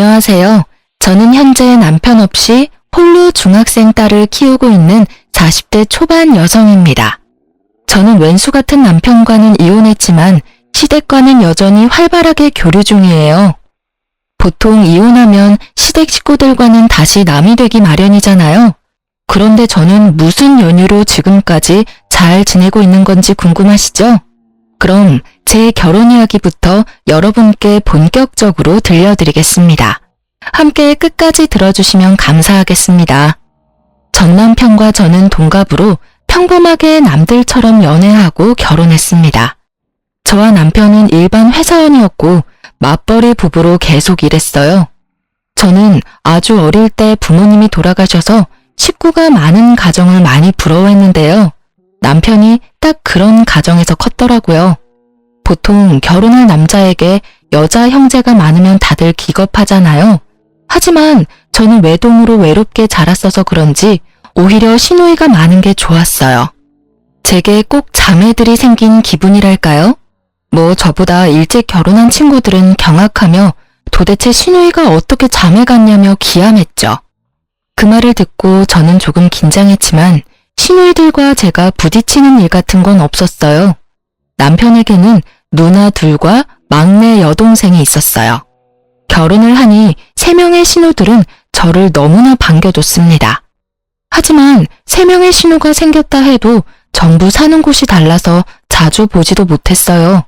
안녕하세요. 저는 현재 남편 없이 홀로 중학생 딸을 키우고 있는 40대 초반 여성입니다. 저는 왼수 같은 남편과는 이혼했지만 시댁과는 여전히 활발하게 교류 중이에요. 보통 이혼하면 시댁 식구들과는 다시 남이 되기 마련이잖아요. 그런데 저는 무슨 연유로 지금까지 잘 지내고 있는 건지 궁금하시죠? 그럼 제 결혼 이야기부터 여러분께 본격적으로 들려드리겠습니다. 함께 끝까지 들어주시면 감사하겠습니다. 전 남편과 저는 동갑으로 평범하게 남들처럼 연애하고 결혼했습니다. 저와 남편은 일반 회사원이었고 맞벌이 부부로 계속 일했어요. 저는 아주 어릴 때 부모님이 돌아가셔서 식구가 많은 가정을 많이 부러워했는데요. 남편이 딱 그런 가정에서 컸더라고요. 보통 결혼할 남자에게 여자 형제가 많으면 다들 기겁하잖아요. 하지만 저는 외동으로 외롭게 자랐어서 그런지 오히려 시누이가 많은 게 좋았어요. 제게 꼭 자매들이 생긴 기분이랄까요? 저보다 일찍 결혼한 친구들은 경악하며 도대체 시누이가 어떻게 자매 같냐며 기함했죠. 그 말을 듣고 저는 조금 긴장했지만 시누이들과 제가 부딪히는 일 같은 건 없었어요. 남편에게는 누나 둘과 막내 여동생이 있었어요. 결혼을 하니 3명의 신우들은 저를 너무나 반겨줬습니다. 하지만 3명의 신우가 생겼다 해도 전부 사는 곳이 달라서 자주 보지도 못했어요.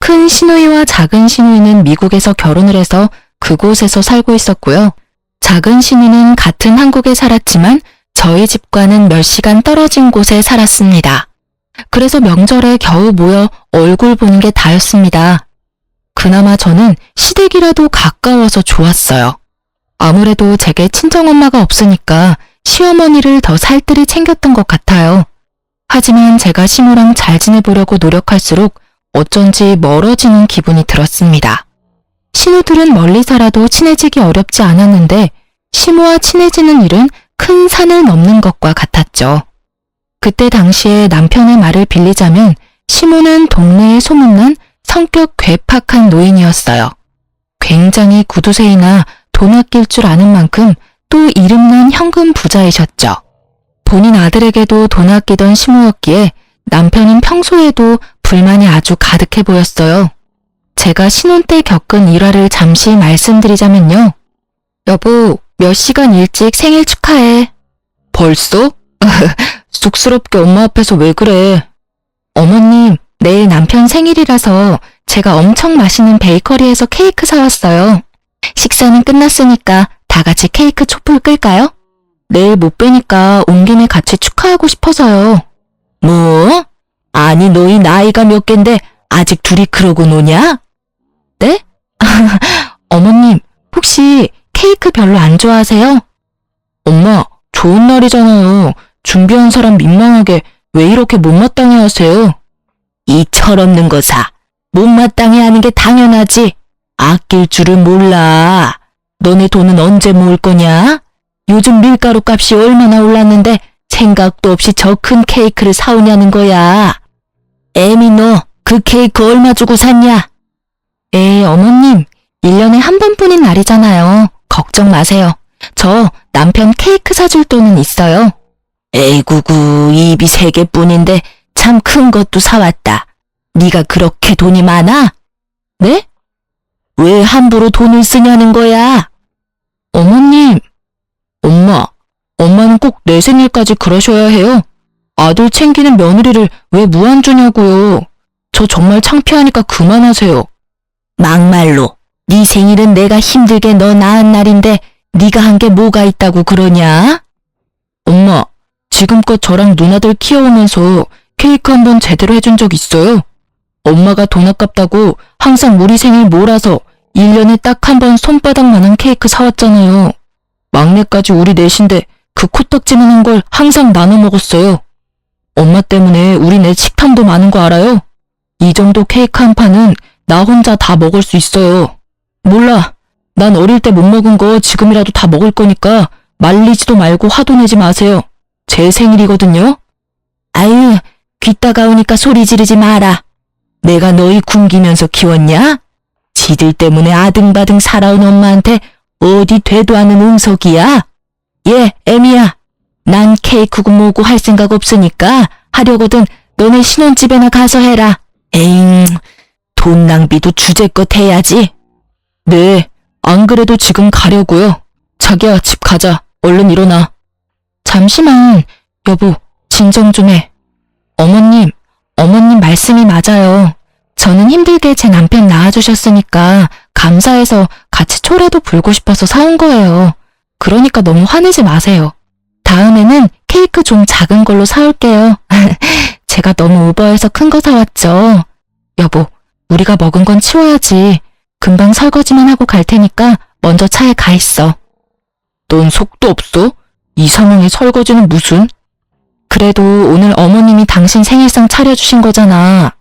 큰 시누이와 작은 시누이는 미국에서 결혼을 해서 그곳에서 살고 있었고요. 작은 시누이는 같은 한국에 살았지만 저희 집과는 몇 시간 떨어진 곳에 살았습니다. 그래서 명절에 겨우 모여 얼굴 보는 게 다였습니다. 그나마 저는 시댁이라도 가까워서 좋았어요. 아무래도 제게 친정엄마가 없으니까 시어머니를 더 살뜰히 챙겼던 것 같아요. 하지만 제가 시모랑 잘 지내보려고 노력할수록 어쩐지 멀어지는 기분이 들었습니다. 신우들은 멀리 살아도 친해지기 어렵지 않았는데 시모와 친해지는 일은 큰 산을 넘는 것과 같았죠. 그때 당시에 남편의 말을 빌리자면 시모는 동네에 소문난 성격 괴팍한 노인이었어요. 굉장히 구두쇠이나 돈 아낄 줄 아는 만큼 또 이름난 현금 부자이셨죠. 본인 아들에게도 돈 아끼던 시모였기에 남편은 평소에도 불만이 아주 가득해 보였어요. 제가 신혼 때 겪은 일화를 잠시 말씀드리자면요. 여보, 몇 시간 일찍 생일 축하해. 벌써? 쑥스럽게 엄마 앞에서 왜 그래? 어머님, 내일 남편 생일이라서 제가 엄청 맛있는 베이커리에서 케이크 사왔어요. 식사는 끝났으니까 다 같이 케이크 촛불 끌까요? 내일 못 뵈니까 온 김에 같이 축하하고 싶어서요. 뭐? 아니 너희 나이가 몇 갠데 아직 둘이 그러고 노냐? 네? 어머님, 혹시 케이크 별로 안 좋아하세요? 엄마, 좋은 날이잖아요. 준비한 사람 민망하게 왜 이렇게 못마땅해 하세요? 이 철없는 거사, 못마땅해 하는 게 당연하지. 아낄 줄을 몰라. 너네 돈은 언제 모을 거냐? 요즘 밀가루 값이 얼마나 올랐는데 생각도 없이 저 큰 케이크를 사오냐는 거야. 애미 너 그 케이크 얼마 주고 샀냐? 에이 어머님, 1년에 한 번뿐인 날이잖아요. 걱정 마세요. 저 남편 케이크 사줄 돈은 있어요. 에이구구, 입이 3개뿐인데 참 큰 것도 사왔다. 네가 그렇게 돈이 많아? 네? 왜 함부로 돈을 쓰냐는 거야? 어머님. 엄마는 꼭 내 생일까지 그러셔야 해요. 아들 챙기는 며느리를 왜 무안주냐고요. 저 정말 창피하니까 그만하세요. 막말로, 네 생일은 내가 힘들게 너 낳은 날인데 네가 한 게 뭐가 있다고 그러냐? 엄마, 지금껏 저랑 누나들 키워오면서 케이크 한 번 제대로 해준 적 있어요? 엄마가 돈 아깝다고 항상 우리 생일 몰아서 1년에 딱 한 번 손바닥만한 케이크 사왔잖아요. 막내까지 우리 넷인데 그 코딱지만한 걸 항상 나눠 먹었어요. 엄마 때문에 우리 넷 식탐도 많은 거 알아요? 이 정도 케이크 한 판은 나 혼자 다 먹을 수 있어요. 몰라, 난 어릴 때 못 먹은 거 지금이라도 다 먹을 거니까 말리지도 말고 화도 내지 마세요. 제 생일이거든요. 아유, 귀 따가우니까 소리 지르지 마라. 내가 너희 굶기면서 키웠냐? 지들 때문에 아등바등 살아온 엄마한테 어디 되도 않은 응석이야? 예, 애미야. 난 케이크고 뭐고 할 생각 없으니까 하려거든 너네 신혼집에나 가서 해라. 에잉, 돈 낭비도 주제껏 해야지. 네, 안 그래도 지금 가려고요. 자기야, 집 가자. 얼른 일어나. 잠시만, 여보, 진정 좀 해. 어머님 말씀이 맞아요. 저는 힘들게 제 남편 낳아주셨으니까 감사해서 같이 초라도 불고 싶어서 사온 거예요. 그러니까 너무 화내지 마세요. 다음에는 케이크 좀 작은 걸로 사올게요. 제가 너무 오버해서 큰 거 사왔죠. 여보, 우리가 먹은 건 치워야지. 금방 설거지만 하고 갈 테니까 먼저 차에 가 있어. 넌 속도 없어? 이 상황에 설거지는 무슨? 그래도 오늘 어머님이 당신 생일상 차려주신 거잖아.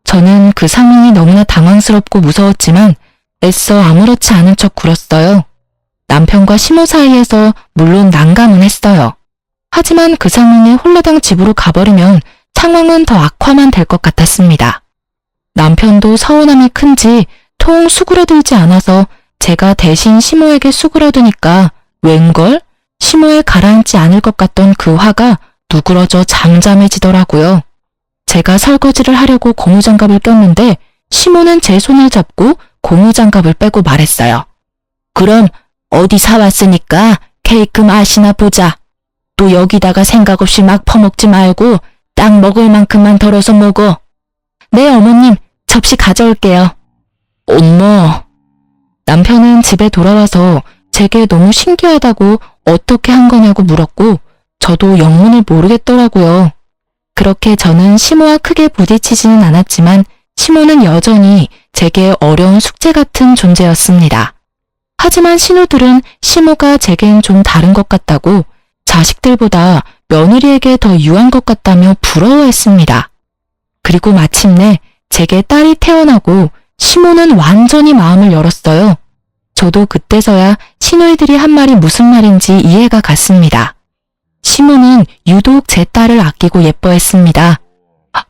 저는 그 상황이 너무나 당황스럽고 무서웠지만 애써 아무렇지 않은 척 굴었어요. 남편과 시모 사이에서 물론 난감은 했어요. 하지만 그 상황에 홀라당 집으로 가버리면 상황은 더 악화만 될 것 같았습니다. 남편도 서운함이 큰지 통 수그러들지 않아서 제가 대신 시모에게 수그러드니까 웬걸? 시모에 가라앉지 않을 것 같던 그 화가 누그러져 잠잠해지더라고요. 제가 설거지를 하려고 고무장갑을 꼈는데 시모는 제 손을 잡고 고무장갑을 빼고 말했어요. 그럼 어디 사왔으니까 케이크 맛이나 보자. 또 여기다가 생각 없이 막 퍼먹지 말고 딱 먹을 만큼만 덜어서 먹어. 네, 어머님, 접시 가져올게요. 엄마. 남편은 집에 돌아와서 제게 너무 신기하다고 어떻게 한 거냐고 물었고 저도 영문을 모르겠더라고요. 그렇게 저는 시모와 크게 부딪히지는 않았지만 시모는 여전히 제게 어려운 숙제 같은 존재였습니다. 하지만 신우들은 시모가 제겐 좀 다른 것 같다고 자식들보다 며느리에게 더 유한 것 같다며 부러워했습니다. 그리고 마침내 제게 딸이 태어나고 시모는 완전히 마음을 열었어요. 저도 그때서야 시누이들이 한 말이 무슨 말인지 이해가 갔습니다. 시모는 유독 제 딸을 아끼고 예뻐했습니다.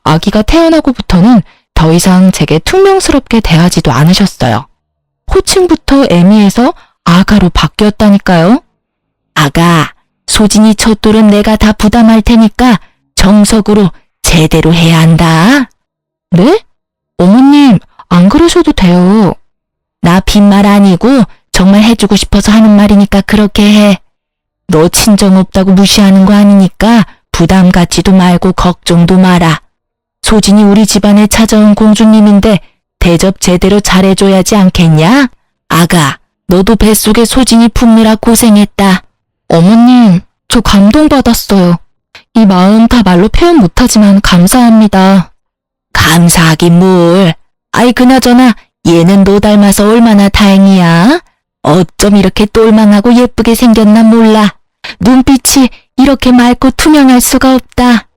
아기가 태어나고부터는 더 이상 제게 퉁명스럽게 대하지도 않으셨어요. 호칭부터 애미해서 아가로 바뀌었다니까요. 아가, 소진이 첫 돌은 내가 다 부담할 테니까 정석으로 제대로 해야 한다. 네? 어머님, 안 그러셔도 돼요. 나 빈말 아니고 정말 해주고 싶어서 하는 말이니까 그렇게 해. 너 친정 없다고 무시하는 거 아니니까 부담 갖지도 말고 걱정도 마라. 소진이 우리 집안에 찾아온 공주님인데 대접 제대로 잘해줘야지 않겠냐? 아가, 너도 뱃속에 소진이 품느라 고생했다. 어머님, 저 감동받았어요. 이 마음 다 말로 표현 못하지만 감사합니다. 감사하긴 뭘. 아이 그나저나 얘는 너 닮아서 얼마나 다행이야. 어쩜 이렇게 똘망하고 예쁘게 생겼나 몰라. 눈빛이 이렇게 맑고 투명할 수가 없다.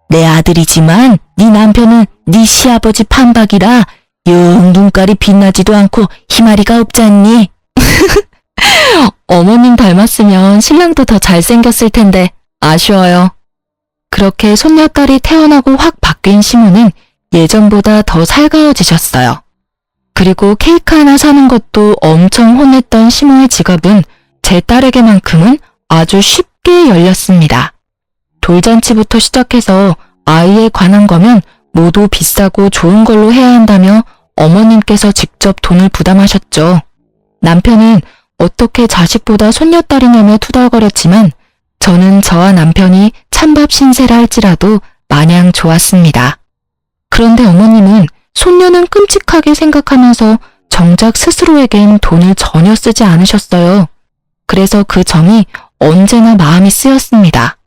내 아들이지만 네 남편은 네 시아버지 판박이라 영 눈깔이 빛나지도 않고 희마리가 없잖니. 어머님 닮았으면 신랑도 더 잘생겼을 텐데 아쉬워요. 그렇게 손녀딸이 태어나고 확 바뀐 시모는 예전보다 더 살가워지셨어요. 그리고 케이크 하나 사는 것도 엄청 혼냈던 시모의 지갑은 제 딸에게만큼은 아주 쉽게 열렸습니다. 돌잔치부터 시작해서 아이에 관한 거면 모두 비싸고 좋은 걸로 해야 한다며 어머님께서 직접 돈을 부담하셨죠. 남편은 어떻게 자식보다 손녀딸이냐며 투덜거렸지만 저는 저와 남편이 찬밥 신세라 할지라도 마냥 좋았습니다. 그런데 어머님은 손녀는 끔찍하게 생각하면서 정작 스스로에겐 돈을 전혀 쓰지 않으셨어요. 그래서 그 점이 언제나 마음이 쓰였습니다.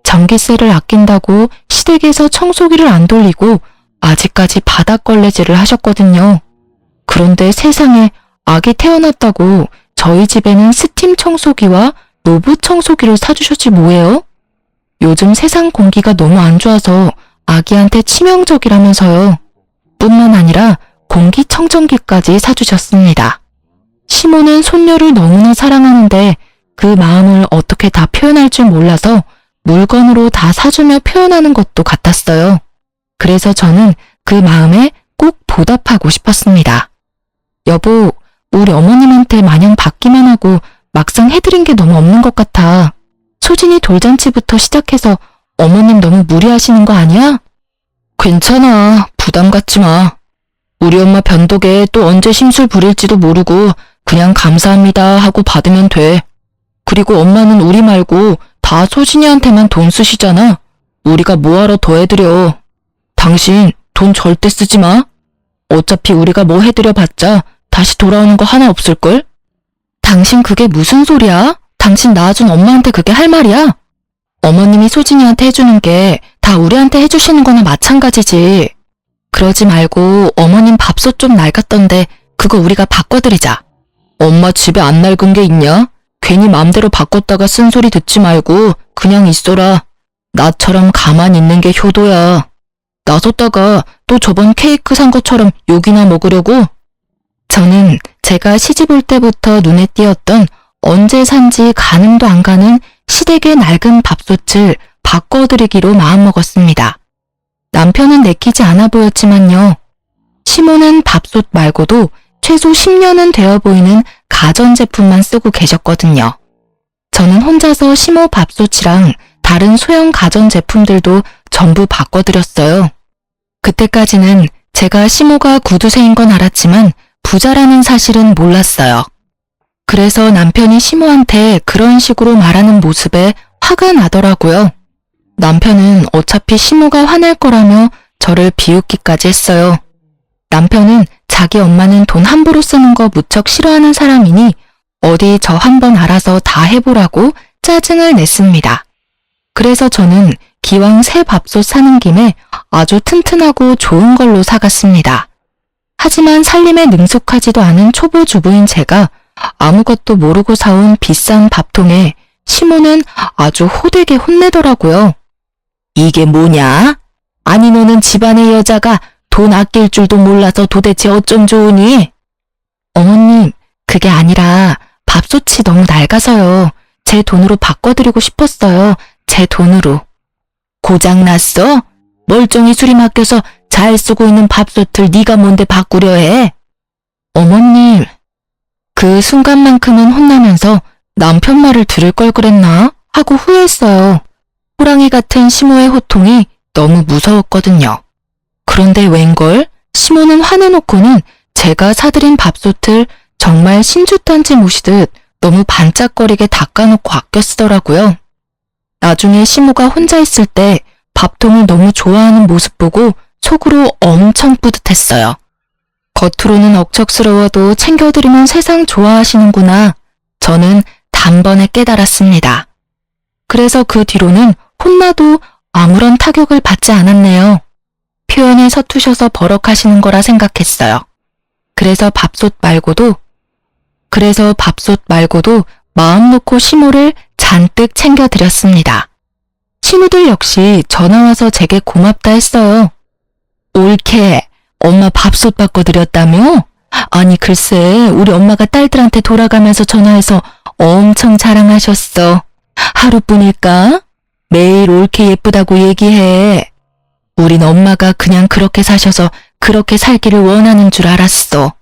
전기세를 아낀다고 시댁에서 청소기를 안 돌리고 아직까지 바닥걸레질을 하셨거든요. 그런데 세상에 아기 태어났다고 저희 집에는 스팀 청소기와 로봇 청소기를 사주셨지 뭐예요? 요즘 세상 공기가 너무 안 좋아서 아기한테 치명적이라면서요. 뿐만 아니라 공기청정기까지 사주셨습니다. 시모는 손녀를 너무나 사랑하는데 그 마음을 어떻게 다 표현할 줄 몰라서 물건으로 다 사주며 표현하는 것도 같았어요. 그래서 저는 그 마음에 꼭 보답하고 싶었습니다. 여보, 우리 어머님한테 마냥 받기만 하고 막상 해드린 게 너무 없는 것 같아. 소진이 돌잔치부터 시작해서 어머님 너무 무리하시는 거 아니야? 괜찮아. 부담 갖지 마. 우리 엄마 변덕에 또 언제 심술 부릴지도 모르고 그냥 감사합니다 하고 받으면 돼. 그리고 엄마는 우리 말고 다 소진이한테만 돈 쓰시잖아. 우리가 뭐하러 더 해드려. 당신 돈 절대 쓰지 마. 어차피 우리가 뭐 해드려 봤자 다시 돌아오는 거 하나 없을걸? 당신 그게 무슨 소리야? 당신 낳아준 엄마한테 그게 할 말이야? 어머님이 소진이한테 해주는 게 다 우리한테 해주시는 거나 마찬가지지. 그러지 말고 어머님 밥솥 좀 낡았던데 그거 우리가 바꿔드리자. 엄마 집에 안 낡은 게 있냐? 괜히 맘대로 바꿨다가 쓴소리 듣지 말고 그냥 있어라. 나처럼 가만히 있는 게 효도야. 나섰다가 또 저번 케이크 산 것처럼 욕이나 먹으려고? 저는 제가 시집 올 때부터 눈에 띄었던 언제 산지 가늠도 안 가는 시댁의 낡은 밥솥을 바꿔드리기로 마음먹었습니다. 남편은 내키지 않아 보였지만요. 시모는 밥솥 말고도 최소 10년은 되어 보이는 가전제품만 쓰고 계셨거든요. 저는 혼자서 시모 밥솥이랑 다른 소형 가전제품들도 전부 바꿔드렸어요. 그때까지는 제가 시모가 구두쇠인 건 알았지만 부자라는 사실은 몰랐어요. 그래서 남편이 시모한테 그런 식으로 말하는 모습에 화가 나더라고요. 남편은 어차피 시모가 화낼 거라며 저를 비웃기까지 했어요. 남편은 자기 엄마는 돈 함부로 쓰는 거 무척 싫어하는 사람이니 어디 저 한번 알아서 다 해보라고 짜증을 냈습니다. 그래서 저는 기왕 새 밥솥 사는 김에 아주 튼튼하고 좋은 걸로 사갔습니다. 하지만 살림에 능숙하지도 않은 초보 주부인 제가 아무것도 모르고 사온 비싼 밥통에 시모는 아주 호되게 혼내더라고요. 이게 뭐냐? 아니 너는 집안의 여자가 돈 아낄 줄도 몰라서 도대체 어쩜 좋으니? 어머님, 그게 아니라 밥솥이 너무 낡아서요. 제 돈으로 바꿔드리고 싶었어요. 제 돈으로. 고장났어? 멀쩡히 수리 맡겨서 잘 쓰고 있는 밥솥을 네가 뭔데 바꾸려 해? 어머님, 그 순간만큼은 혼나면서 남편 말을 들을 걸 그랬나? 하고 후회했어요. 호랑이 같은 시모의 호통이 너무 무서웠거든요. 그런데 웬걸? 시모는 화내놓고는 제가 사드린 밥솥을 정말 신주단지 모시듯 너무 반짝거리게 닦아놓고 아껴 쓰더라고요. 나중에 시모가 혼자 있을 때 밥통을 너무 좋아하는 모습 보고 속으로 엄청 뿌듯했어요. 겉으로는 억척스러워도 챙겨드리면 세상 좋아하시는구나. 저는 단번에 깨달았습니다. 그래서 그 뒤로는 혼나도 아무런 타격을 받지 않았네요. 표현에 서투셔서 버럭하시는 거라 생각했어요. 그래서 밥솥 말고도 마음 놓고 시모를 잔뜩 챙겨드렸습니다. 시모들 역시 전화와서 제게 고맙다 했어요. 옳게 엄마 밥솥 바꿔드렸다며? 아니 글쎄 우리 엄마가 딸들한테 돌아가면서 전화해서 엄청 자랑하셨어. 하루뿐일까? 매일 옳게 예쁘다고 얘기해. 우린 엄마가 그냥 그렇게 사셔서 그렇게 살기를 원하는 줄 알았어.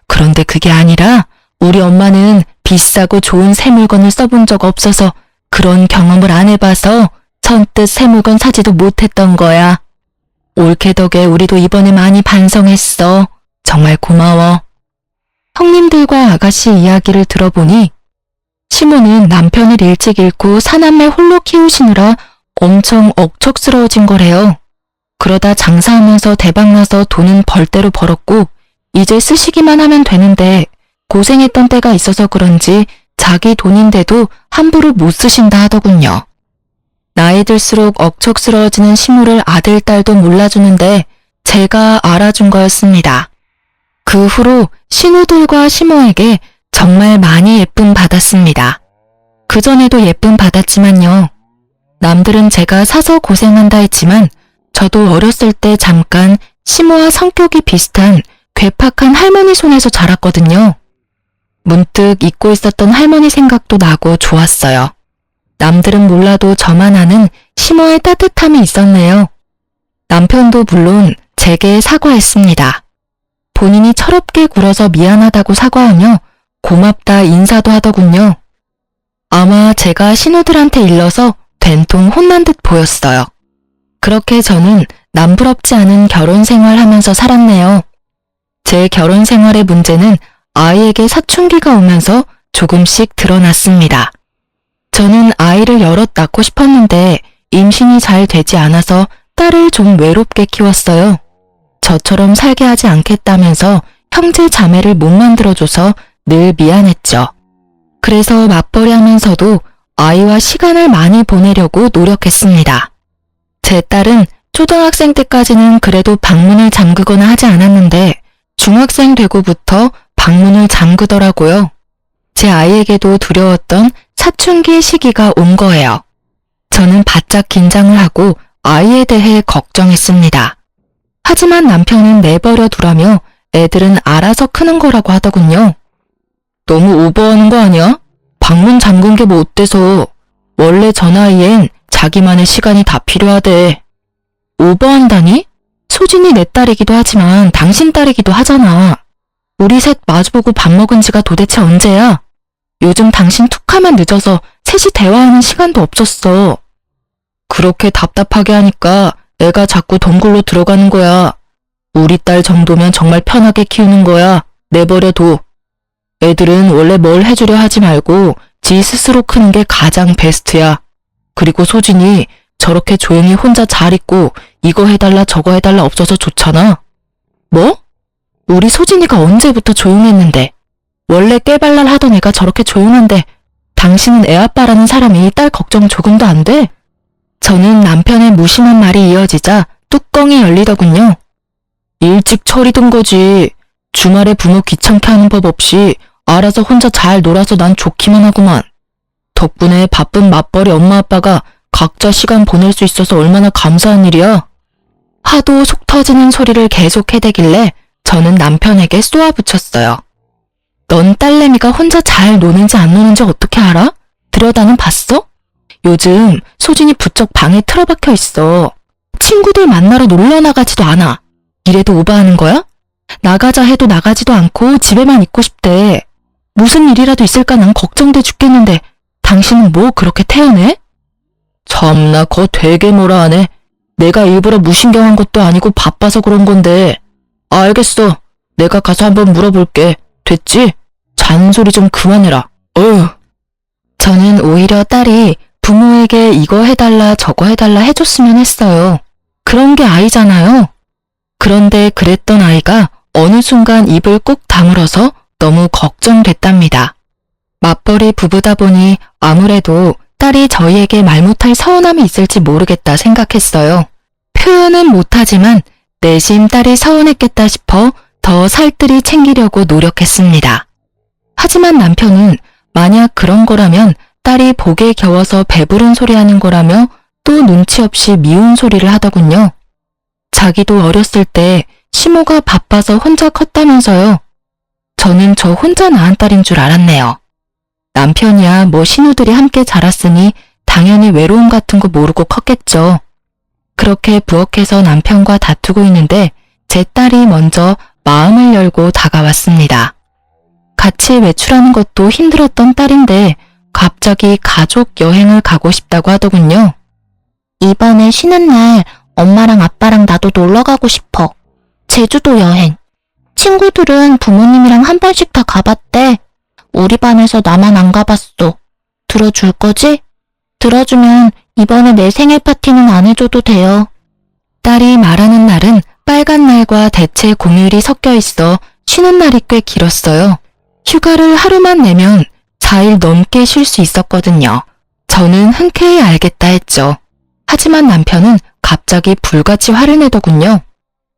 그런데 그게 아니라 우리 엄마는 비싸고 좋은 새 물건을 써본 적 없어서 그런 경험을 안 해봐서 선뜻 새 물건 사지도 못했던 거야. 옳게 덕에 우리도 이번에 많이 반성했어. 정말 고마워. 형님들과 아가씨 이야기를 들어보니 시모는 남편을 일찍 잃고 사남매 홀로 키우시느라 엄청 억척스러워진 거래요. 그러다 장사하면서 대박나서 돈은 벌대로 벌었고 이제 쓰시기만 하면 되는데 고생했던 때가 있어서 그런지 자기 돈인데도 함부로 못 쓰신다 하더군요. 나이 들수록 억척스러워지는 시모를 아들, 딸도 몰라주는데 제가 알아준 거였습니다. 그 후로 신우들과 시모에게 정말 많이 예쁨 받았습니다. 그전에도 예쁨 받았지만요. 남들은 제가 사서 고생한다 했지만 저도 어렸을 때 잠깐 시모와 성격이 비슷한 괴팍한 할머니 손에서 자랐거든요. 문득 잊고 있었던 할머니 생각도 나고 좋았어요. 남들은 몰라도 저만 아는 시모의 따뜻함이 있었네요. 남편도 물론 제게 사과했습니다. 본인이 철없게 굴어서 미안하다고 사과하며 고맙다 인사도 하더군요. 아마 제가 신우들한테 일러서 된통 혼난 듯 보였어요. 그렇게 저는 남부럽지 않은 결혼 생활하면서 살았네요. 제 결혼 생활의 문제는 아이에게 사춘기가 오면서 조금씩 드러났습니다. 저는 아이를 여럿 낳고 싶었는데 임신이 잘 되지 않아서 딸을 좀 외롭게 키웠어요. 저처럼 살게 하지 않겠다면서 형제 자매를 못 만들어줘서 늘 미안했죠. 그래서 맞벌이 하면서도 아이와 시간을 많이 보내려고 노력했습니다. 제 딸은 초등학생 때까지는 그래도 방문을 잠그거나 하지 않았는데 중학생 되고부터 방문을 잠그더라고요. 제 아이에게도 두려웠던 사춘기 시기가 온 거예요. 저는 바짝 긴장을 하고 아이에 대해 걱정했습니다. 하지만 남편은 내버려 두라며 애들은 알아서 크는 거라고 하더군요. 너무 오버하는 거 아니야? 방문 잠근 게 뭐 어때서? 원래 저 나이엔 자기만의 시간이 다 필요하대. 오버한다니? 소진이 내 딸이기도 하지만 당신 딸이기도 하잖아. 우리 셋 마주보고 밥 먹은 지가 도대체 언제야? 요즘 당신 툭하면 늦어서 셋이 대화하는 시간도 없었어. 그렇게 답답하게 하니까 애가 자꾸 덩굴로 들어가는 거야. 우리 딸 정도면 정말 편하게 키우는 거야. 내버려둬. 애들은 원래 뭘 해주려 하지 말고 지 스스로 크는 게 가장 베스트야. 그리고 소진이 저렇게 조용히 혼자 잘 있고 이거 해달라 저거 해달라 없어서 좋잖아. 뭐? 우리 소진이가 언제부터 조용했는데. 원래 깨발랄 하던 애가 저렇게 조용한데 당신은 애아빠라는 사람이 딸 걱정 조금도 안 돼? 저는 남편의 무심한 말이 이어지자 뚜껑이 열리더군요. 일찍 처리든 거지. 주말에 부모 귀찮게 하는 법 없이 알아서 혼자 잘 놀아서 난 좋기만 하구만. 덕분에 바쁜 맞벌이 엄마 아빠가 각자 시간 보낼 수 있어서 얼마나 감사한 일이야. 하도 속 터지는 소리를 계속 해대길래 저는 남편에게 쏘아붙였어요. 넌 딸내미가 혼자 잘 노는지 안 노는지 어떻게 알아? 들여다는 봤어? 요즘 소진이 부쩍 방에 틀어박혀 있어. 친구들 만나러 놀러 나가지도 않아. 이래도 오버하는 거야? 나가자 해도 나가지도 않고 집에만 있고 싶대. 무슨 일이라도 있을까 난 걱정돼 죽겠는데 당신은 뭐 그렇게 태연해? 참나 거 되게 뭐라 하네. 내가 일부러 무신경한 것도 아니고 바빠서 그런 건데. 알겠어. 내가 가서 한번 물어볼게. 됐지? 잔소리 좀 그만해라. 어휴. 저는 오히려 딸이 부모에게 이거 해달라 저거 해달라 해줬으면 했어요. 그런 게 아이잖아요. 그런데 그랬던 아이가 어느 순간 입을 꼭 다물어서 너무 걱정됐답니다. 맞벌이 부부다 보니 아무래도 딸이 저희에게 말 못할 서운함이 있을지 모르겠다 생각했어요. 표현은 못하지만 내심 딸이 서운했겠다 싶어 더 살뜰히 챙기려고 노력했습니다. 하지만 남편은 만약 그런 거라면 딸이 복에 겨워서 배부른 소리 하는 거라며 또 눈치 없이 미운 소리를 하더군요. 자기도 어렸을 때 시모가 바빠서 혼자 컸다면서요. 저는 저 혼자 낳은 딸인 줄 알았네요. 남편이야 뭐 신우들이 함께 자랐으니 당연히 외로움 같은 거 모르고 컸겠죠. 그렇게 부엌에서 남편과 다투고 있는데 제 딸이 먼저 마음을 열고 다가왔습니다. 같이 외출하는 것도 힘들었던 딸인데 갑자기 가족 여행을 가고 싶다고 하더군요. 이번에 쉬는 날 엄마랑 아빠랑 나도 놀러 가고 싶어. 제주도 여행. 친구들은 부모님이랑 한 번씩 다 가봤대. 우리 반에서 나만 안 가봤어. 들어줄 거지? 들어주면 이번에 내 생일 파티는 안 해줘도 돼요. 딸이 말하는 날은 빨간 날과 대체 공휴일이 섞여 있어 쉬는 날이 꽤 길었어요. 휴가를 하루만 내면 4일 넘게 쉴 수 있었거든요. 저는 흔쾌히 알겠다 했죠. 하지만 남편은 갑자기 불같이 화를 내더군요.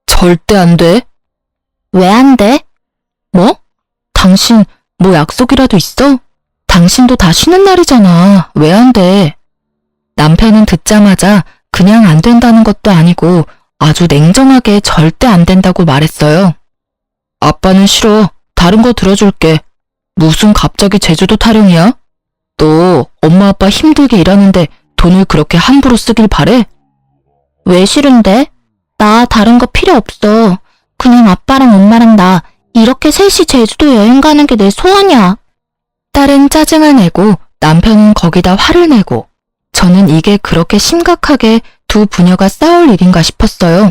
절대 안 돼. 왜 안 돼? 뭐? 당신 뭐 약속이라도 있어? 당신도 다 쉬는 날이잖아. 왜 안 돼? 남편은 듣자마자 그냥 안 된다는 것도 아니고 아주 냉정하게 절대 안 된다고 말했어요. 아빠는 싫어. 다른 거 들어줄게. 무슨 갑자기 제주도 타령이야? 너 엄마 아빠 힘들게 일하는데 돈을 그렇게 함부로 쓰길 바래? 왜 싫은데? 나 다른 거 필요 없어. 그냥 아빠랑 엄마랑 나 이렇게 셋이 제주도 여행 가는 게 내 소원이야. 딸은 짜증을 내고 남편은 거기다 화를 내고 저는 이게 그렇게 심각하게 두 부녀가 싸울 일인가 싶었어요.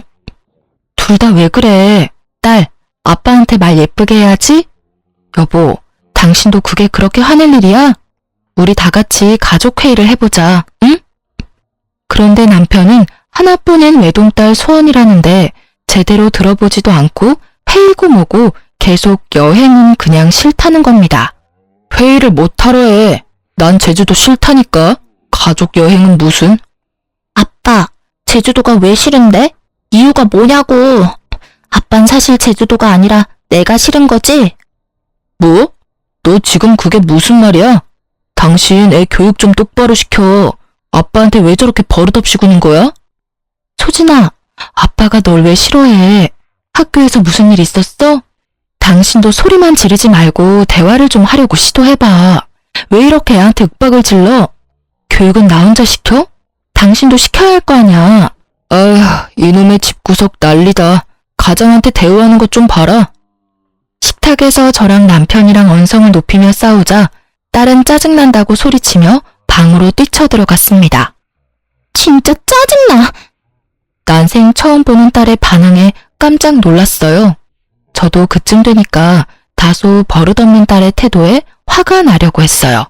둘 다 왜 그래? 딸, 아빠한테 말 예쁘게 해야지? 여보, 당신도 그게 그렇게 화낼 일이야? 우리 다 같이 가족회의를 해보자, 응? 그런데 남편은 하나뿐인 외동딸 소원이라는데 제대로 들어보지도 않고 회의고 뭐고 계속 여행은 그냥 싫다는 겁니다. 회의를 못하러 해. 난 제주도 싫다니까. 가족 여행은 무슨? 아빠, 제주도가 왜 싫은데? 이유가 뭐냐고. 아빤 사실 제주도가 아니라 내가 싫은 거지? 뭐? 너 지금 그게 무슨 말이야? 당신 애 교육 좀 똑바로 시켜. 아빠한테 왜 저렇게 버릇없이 구는 거야? 소진아, 아빠가 널 왜 싫어해? 학교에서 무슨 일 있었어? 당신도 소리만 지르지 말고 대화를 좀 하려고 시도해봐. 왜 이렇게 애한테 윽박을 질러? 교육은 나 혼자 시켜? 당신도 시켜야 할 거 아냐. 아휴, 이놈의 집구석 난리다. 가장한테 대우하는 것 좀 봐라. 식탁에서 저랑 남편이랑 언성을 높이며 싸우자 딸은 짜증난다고 소리치며 방으로 뛰쳐들어갔습니다. 진짜 짜증나. 난생 처음 보는 딸의 반응에 깜짝 놀랐어요. 저도 그쯤 되니까 다소 버릇없는 딸의 태도에 화가 나려고 했어요.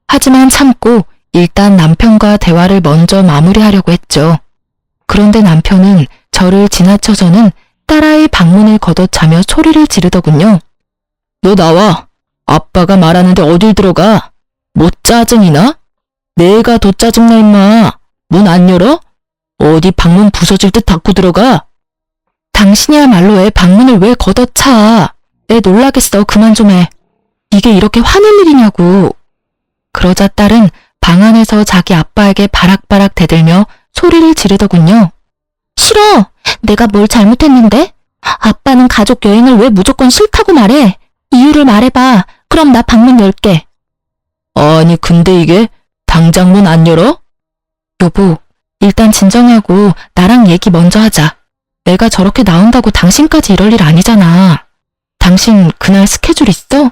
하지만 참고 일단 남편과 대화를 먼저 마무리하려고 했죠. 그런데 남편은 저를 지나쳐서는 딸아이 방문을 걷어차며 소리를 지르더군요. 너 나와. 아빠가 말하는데 어딜 들어가? 뭐 짜증이나? 내가 더 짜증나 임마. 문 안 열어? 어디 방문 부서질 듯 닫고 들어가? 당신이야말로 애 방문을 왜 걷어차? 애 놀라겠어. 그만 좀 해. 이게 이렇게 화낼 일이냐고. 그러자 딸은 방 안에서 자기 아빠에게 바락바락 대들며 소리를 지르더군요. 싫어. 내가 뭘 잘못했는데? 아빠는 가족 여행을 왜 무조건 싫다고 말해? 이유를 말해봐. 그럼 나 방문 열게. 아니 근데 이게 당장 문 안 열어? 여보, 일단 진정하고 나랑 얘기 먼저 하자. 내가 저렇게 나온다고 당신까지 이럴 일 아니잖아. 당신 그날 스케줄 있어?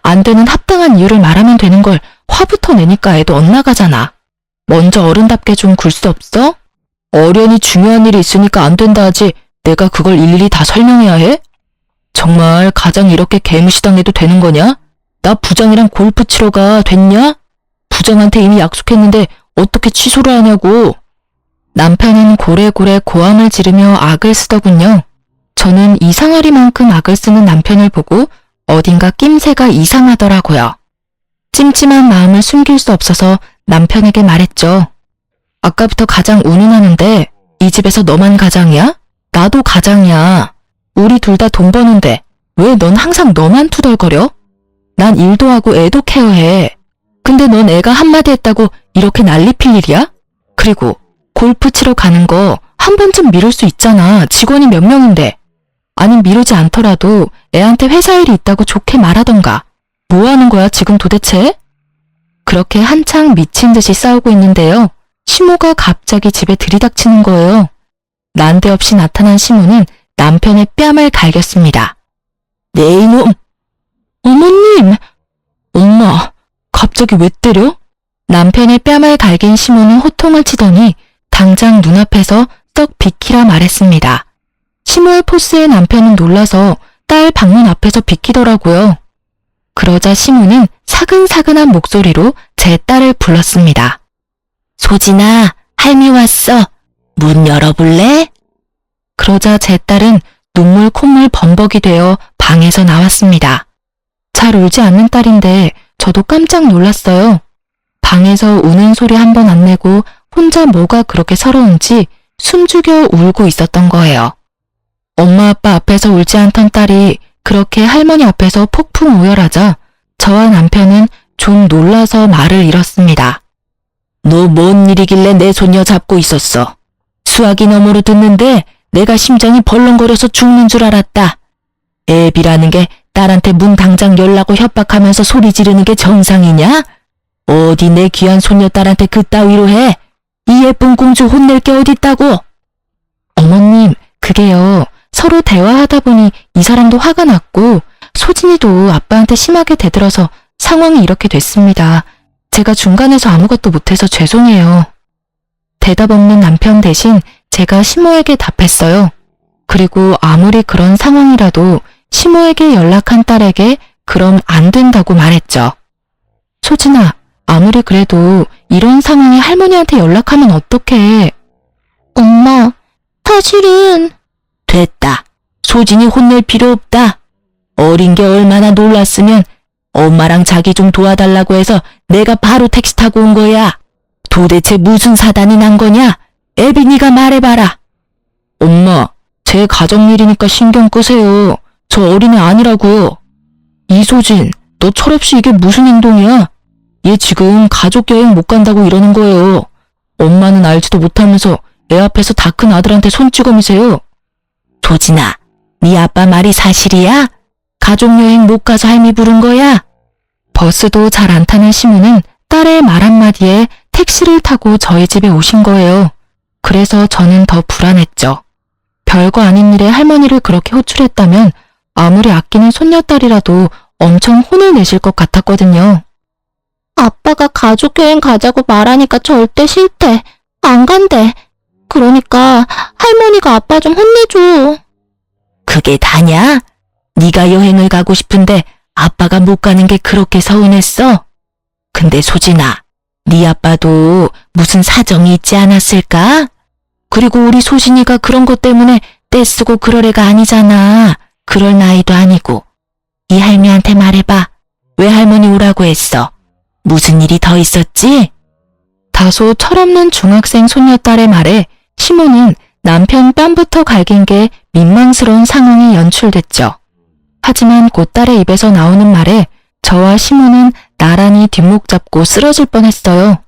안 되는 합당한 이유를 말하면 되는 걸 화부터 내니까 애도 엇나가잖아. 먼저 어른답게 좀 굴 수 없어? 어련히 중요한 일이 있으니까 안 된다 하지 내가 그걸 일일이 다 설명해야 해? 정말 가장 이렇게 개무시당해도 되는 거냐? 나 부장이랑 골프 치러 가 됐냐? 부장한테 이미 약속했는데 어떻게 취소를 하냐고. 남편은 고래고래 고함을 지르며 악을 쓰더군요. 저는 이상하리만큼 악을 쓰는 남편을 보고 어딘가 낌새가 이상하더라고요. 찜찜한 마음을 숨길 수 없어서 남편에게 말했죠. 아까부터 가장 운운하는데 이 집에서 너만 가장이야? 나도 가장이야. 우리 둘 다 돈 버는데 왜 넌 항상 너만 투덜거려? 난 일도 하고 애도 케어해. 근데 넌 애가 한마디 했다고 이렇게 난리 필 일이야? 그리고 골프 치러 가는 거 한 번쯤 미룰 수 있잖아. 직원이 몇 명인데. 아니 미루지 않더라도 애한테 회사 일이 있다고 좋게 말하던가. 뭐 하는 거야 지금 도대체? 그렇게 한창 미친 듯이 싸우고 있는데요. 시모가 갑자기 집에 들이닥치는 거예요. 난데없이 나타난 시모는 남편의 뺨을 갈겼습니다. 네 이놈! 어머님! 엄마, 갑자기 왜 때려? 남편의 뺨을 갈긴 시모는 호통을 치더니 당장 눈앞에서 썩 비키라 말했습니다. 시모의 포스에 남편은 놀라서 딸 방문 앞에서 비키더라고요. 그러자 시모는 사근사근한 목소리로 제 딸을 불렀습니다. 소진아, 할미 왔어. 문 열어볼래? 그러자 제 딸은 눈물 콧물 범벅이 되어 방에서 나왔습니다. 잘 울지 않는 딸인데 저도 깜짝 놀랐어요. 방에서 우는 소리 한 번 안 내고 혼자 뭐가 그렇게 서러운지 숨죽여 울고 있었던 거예요. 엄마 아빠 앞에서 울지 않던 딸이 그렇게 할머니 앞에서 폭풍 우열하자 저와 남편은 좀 놀라서 말을 잃었습니다. 너 뭔 일이길래 내 손녀 잡고 있었어? 수화기 너머로 듣는데 내가 심장이 벌렁거려서 죽는 줄 알았다. 애비라는 게 딸한테 문 당장 열라고 협박하면서 소리 지르는 게 정상이냐? 어디 내 귀한 손녀딸한테 그따위로 해? 이 예쁜 공주 혼낼 게 어딨다고? 어머님, 그게요. 서로 대화하다 보니 이 사람도 화가 났고 소진이도 아빠한테 심하게 대들어서 상황이 이렇게 됐습니다. 제가 중간에서 아무것도 못해서 죄송해요. 대답 없는 남편 대신 제가 시모에게 답했어요. 그리고 아무리 그런 상황이라도 시모에게 연락한 딸에게 그럼 안 된다고 말했죠. 소진아, 아무리 그래도 이런 상황에 할머니한테 연락하면 어떡해. 엄마, 사실은 됐다. 소진이 혼낼 필요 없다. 어린 게 얼마나 놀랐으면 엄마랑 자기 좀 도와달라고 해서 내가 바로 택시 타고 온 거야. 도대체 무슨 사단이 난 거냐? 애빈이가 말해봐라. 엄마, 제 가정일이니까 신경 끄세요. 저 어린애 아니라고요. 이소진, 너 철없이 이게 무슨 행동이야? 얘 지금 가족 여행 못 간다고 이러는 거예요. 엄마는 알지도 못하면서 애 앞에서 다 큰 아들한테 손찌검이세요. 소진아, 네 아빠 말이 사실이야? 가족여행 못 가서 할미 부른 거야? 버스도 잘 안 타는 시모는 딸의 말 한마디에 택시를 타고 저희 집에 오신 거예요. 그래서 저는 더 불안했죠. 별거 아닌 일에 할머니를 그렇게 호출했다면 아무리 아끼는 손녀딸이라도 엄청 혼을 내실 것 같았거든요. 아빠가 가족여행 가자고 말하니까 절대 싫대. 안 간대. 그러니까 할머니가 아빠 좀 혼내줘. 그게 다냐? 네가 여행을 가고 싶은데 아빠가 못 가는 게 그렇게 서운했어? 근데 소진아, 네 아빠도 무슨 사정이 있지 않았을까? 그리고 우리 소진이가 그런 것 때문에 떼쓰고 그럴 애가 아니잖아. 그럴 나이도 아니고. 이 할미한테 말해봐. 왜 할머니 오라고 했어? 무슨 일이 더 있었지? 다소 철없는 중학생 손녀딸의 말에 시모는 남편 뺨부터 갈긴 게 민망스러운 상황이 연출됐죠. 하지만 곧 딸의 입에서 나오는 말에 저와 시모는 나란히 뒷목 잡고 쓰러질 뻔했어요.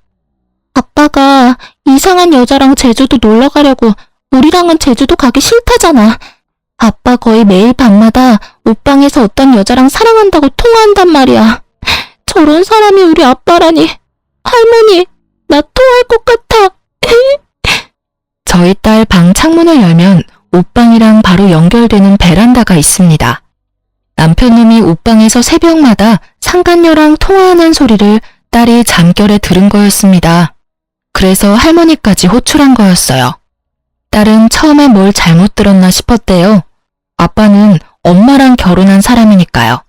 아빠가 이상한 여자랑 제주도 놀러 가려고 우리랑은 제주도 가기 싫다잖아. 아빠 거의 매일 밤마다 옷방에서 어떤 여자랑 사랑한다고 통화한단 말이야. 저런 사람이 우리 아빠라니. 할머니, 나 토할 것 같아. 저희 딸 방 창문을 열면 옷방이랑 바로 연결되는 베란다가 있습니다. 남편놈이 옷방에서 새벽마다 상간녀랑 통화하는 소리를 딸이 잠결에 들은 거였습니다. 그래서 할머니까지 호출한 거였어요. 딸은 처음에 뭘 잘못 들었나 싶었대요. 아빠는 엄마랑 결혼한 사람이니까요.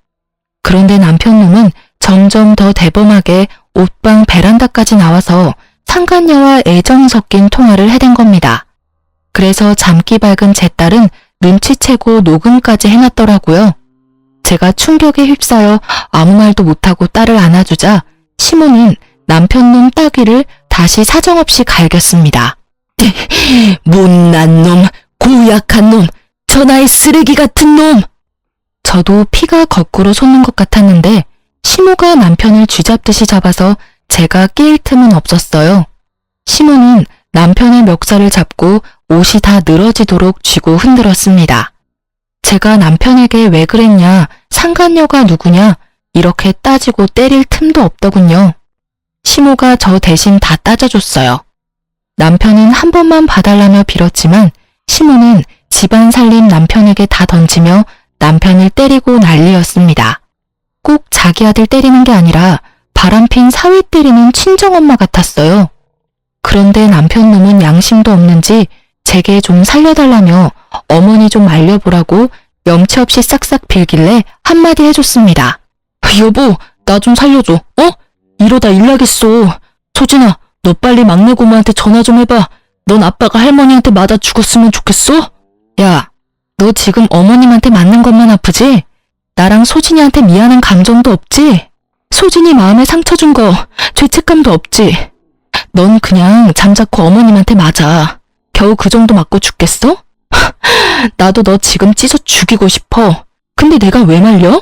그런데 남편놈은 점점 더 대범하게 옷방 베란다까지 나와서 상간녀와 애정이 섞인 통화를 해댄 겁니다. 그래서 잠기 밝은 제 딸은 눈치채고 녹음까지 해놨더라고요. 제가 충격에 휩싸여 아무 말도 못하고 딸을 안아주자 시모는 남편놈 따귀를 다시 사정없이 갈겼습니다. 못난 놈, 고약한 놈, 전하의 쓰레기 같은 놈! 저도 피가 거꾸로 솟는 것 같았는데 시모가 남편을 쥐잡듯이 잡아서 제가 끼일 틈은 없었어요. 시모는 남편의 멱살을 잡고 옷이 다 늘어지도록 쥐고 흔들었습니다. 제가 남편에게 왜 그랬냐, 상간녀가 누구냐 이렇게 따지고 때릴 틈도 없더군요. 시모가 저 대신 다 따져줬어요. 남편은 한 번만 봐달라며 빌었지만 시모는 집안 살림 남편에게 다 던지며 남편을 때리고 난리였습니다. 꼭 자기 아들 때리는 게 아니라 바람핀 사위 때리는 친정엄마 같았어요. 그런데 남편놈은 양심도 없는지 제게 좀 살려달라며 어머니 좀 말려보라고 염치 없이 싹싹 빌길래 한마디 해줬습니다. 여보, 나 좀 살려줘. 이러다 일 나겠어. 소진아, 너 빨리 막내 고모한테 전화 좀 해봐. 넌 아빠가 할머니한테 맞아 죽었으면 좋겠어? 야, 너 지금 어머님한테 맞는 것만 아프지? 나랑 소진이한테 미안한 감정도 없지? 소진이 마음에 상처 준 거 죄책감도 없지? 넌 그냥 잠자코 어머님한테 맞아. 겨우 그 정도 맞고 죽겠어? 나도 너 지금 찢어 죽이고 싶어. 근데 내가 왜 말려?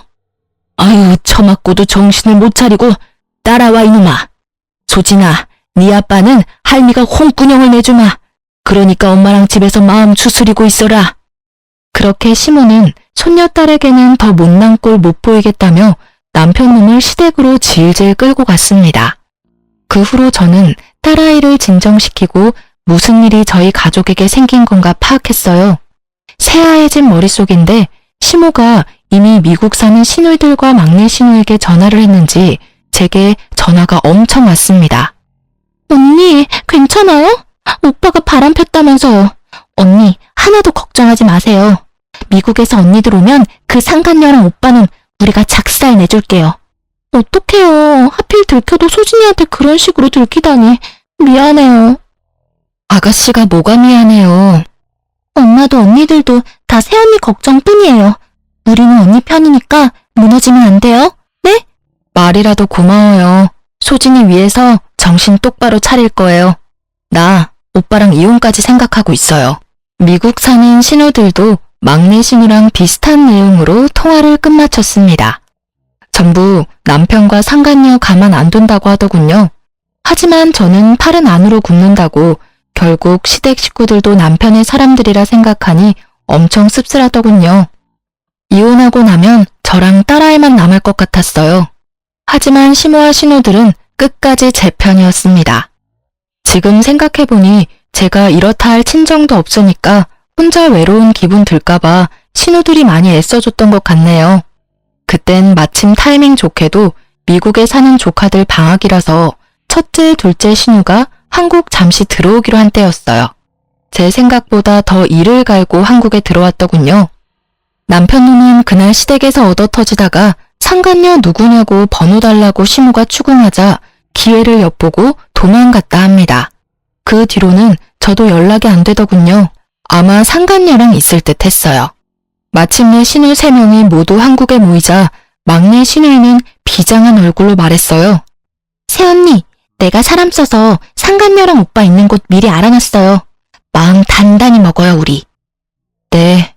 아유, 처맞고도 정신을 못 차리고 따라와 이놈아. 소진아, 네 아빠는 할미가 홍군형을 내주마. 그러니까 엄마랑 집에서 마음 추스리고 있어라. 그렇게 시모는 손녀딸에게는 더 못난 꼴 못 보이겠다며 남편놈을 시댁으로 질질 끌고 갔습니다. 그 후로 저는 딸아이를 진정시키고 무슨 일이 저희 가족에게 생긴 건가 파악했어요. 새하얘진 머릿속인데 시모가 이미 미국 사는 시누이들과 막내 시누에게 전화를 했는지 제게 전화가 엄청 왔습니다. 언니, 괜찮아요? 오빠가 바람 폈다면서요. 언니, 하나도 걱정하지 마세요. 미국에서 언니들 오면 그 상간녀랑 오빠는 우리가 작살 내줄게요. 어떡해요. 하필 들켜도 소진이한테 그런 식으로 들키다니. 미안해요. 아가씨가 뭐가 미안해요. 엄마도 언니들도 다 새언니 걱정뿐이에요. 우리는 언니 편이니까 무너지면 안 돼요. 네? 말이라도 고마워요. 소진이 위해서 정신 똑바로 차릴 거예요. 나 오빠랑 이혼까지 생각하고 있어요. 미국 사는 신우들도 막내 신우랑 비슷한 내용으로 통화를 끝마쳤습니다. 전부 남편과 상간녀 가만 안 둔다고 하더군요. 하지만 저는 팔은 안으로 굽는다고 결국 시댁 식구들도 남편의 사람들이라 생각하니 엄청 씁쓸하더군요. 이혼하고 나면 저랑 딸아이만 남을 것 같았어요. 하지만 시모와 신우들은 끝까지 제 편이었습니다. 지금 생각해보니 제가 이렇다 할 친정도 없으니까 혼자 외로운 기분 들까봐 신우들이 많이 애써줬던 것 같네요. 그땐 마침 타이밍 좋게도 미국에 사는 조카들 방학이라서 첫째, 둘째 신우가 한국 잠시 들어오기로 한 때였어요. 제 생각보다 더 이를 갈고 한국에 들어왔더군요. 남편 놈은 그날 시댁에서 얻어터지다가 상간녀 누구냐고 번호 달라고 시모가 추궁하자 기회를 엿보고 도망갔다 합니다. 그 뒤로는 저도 연락이 안 되더군요. 아마 상간녀랑 있을 듯 했어요. 마침내 신우 3명이 모두 한국에 모이자 막내 신우이는 비장한 얼굴로 말했어요. 새언니, 내가 사람 써서 상간녀랑 오빠 있는 곳 미리 알아놨어요. 마음 단단히 먹어요, 우리. 네.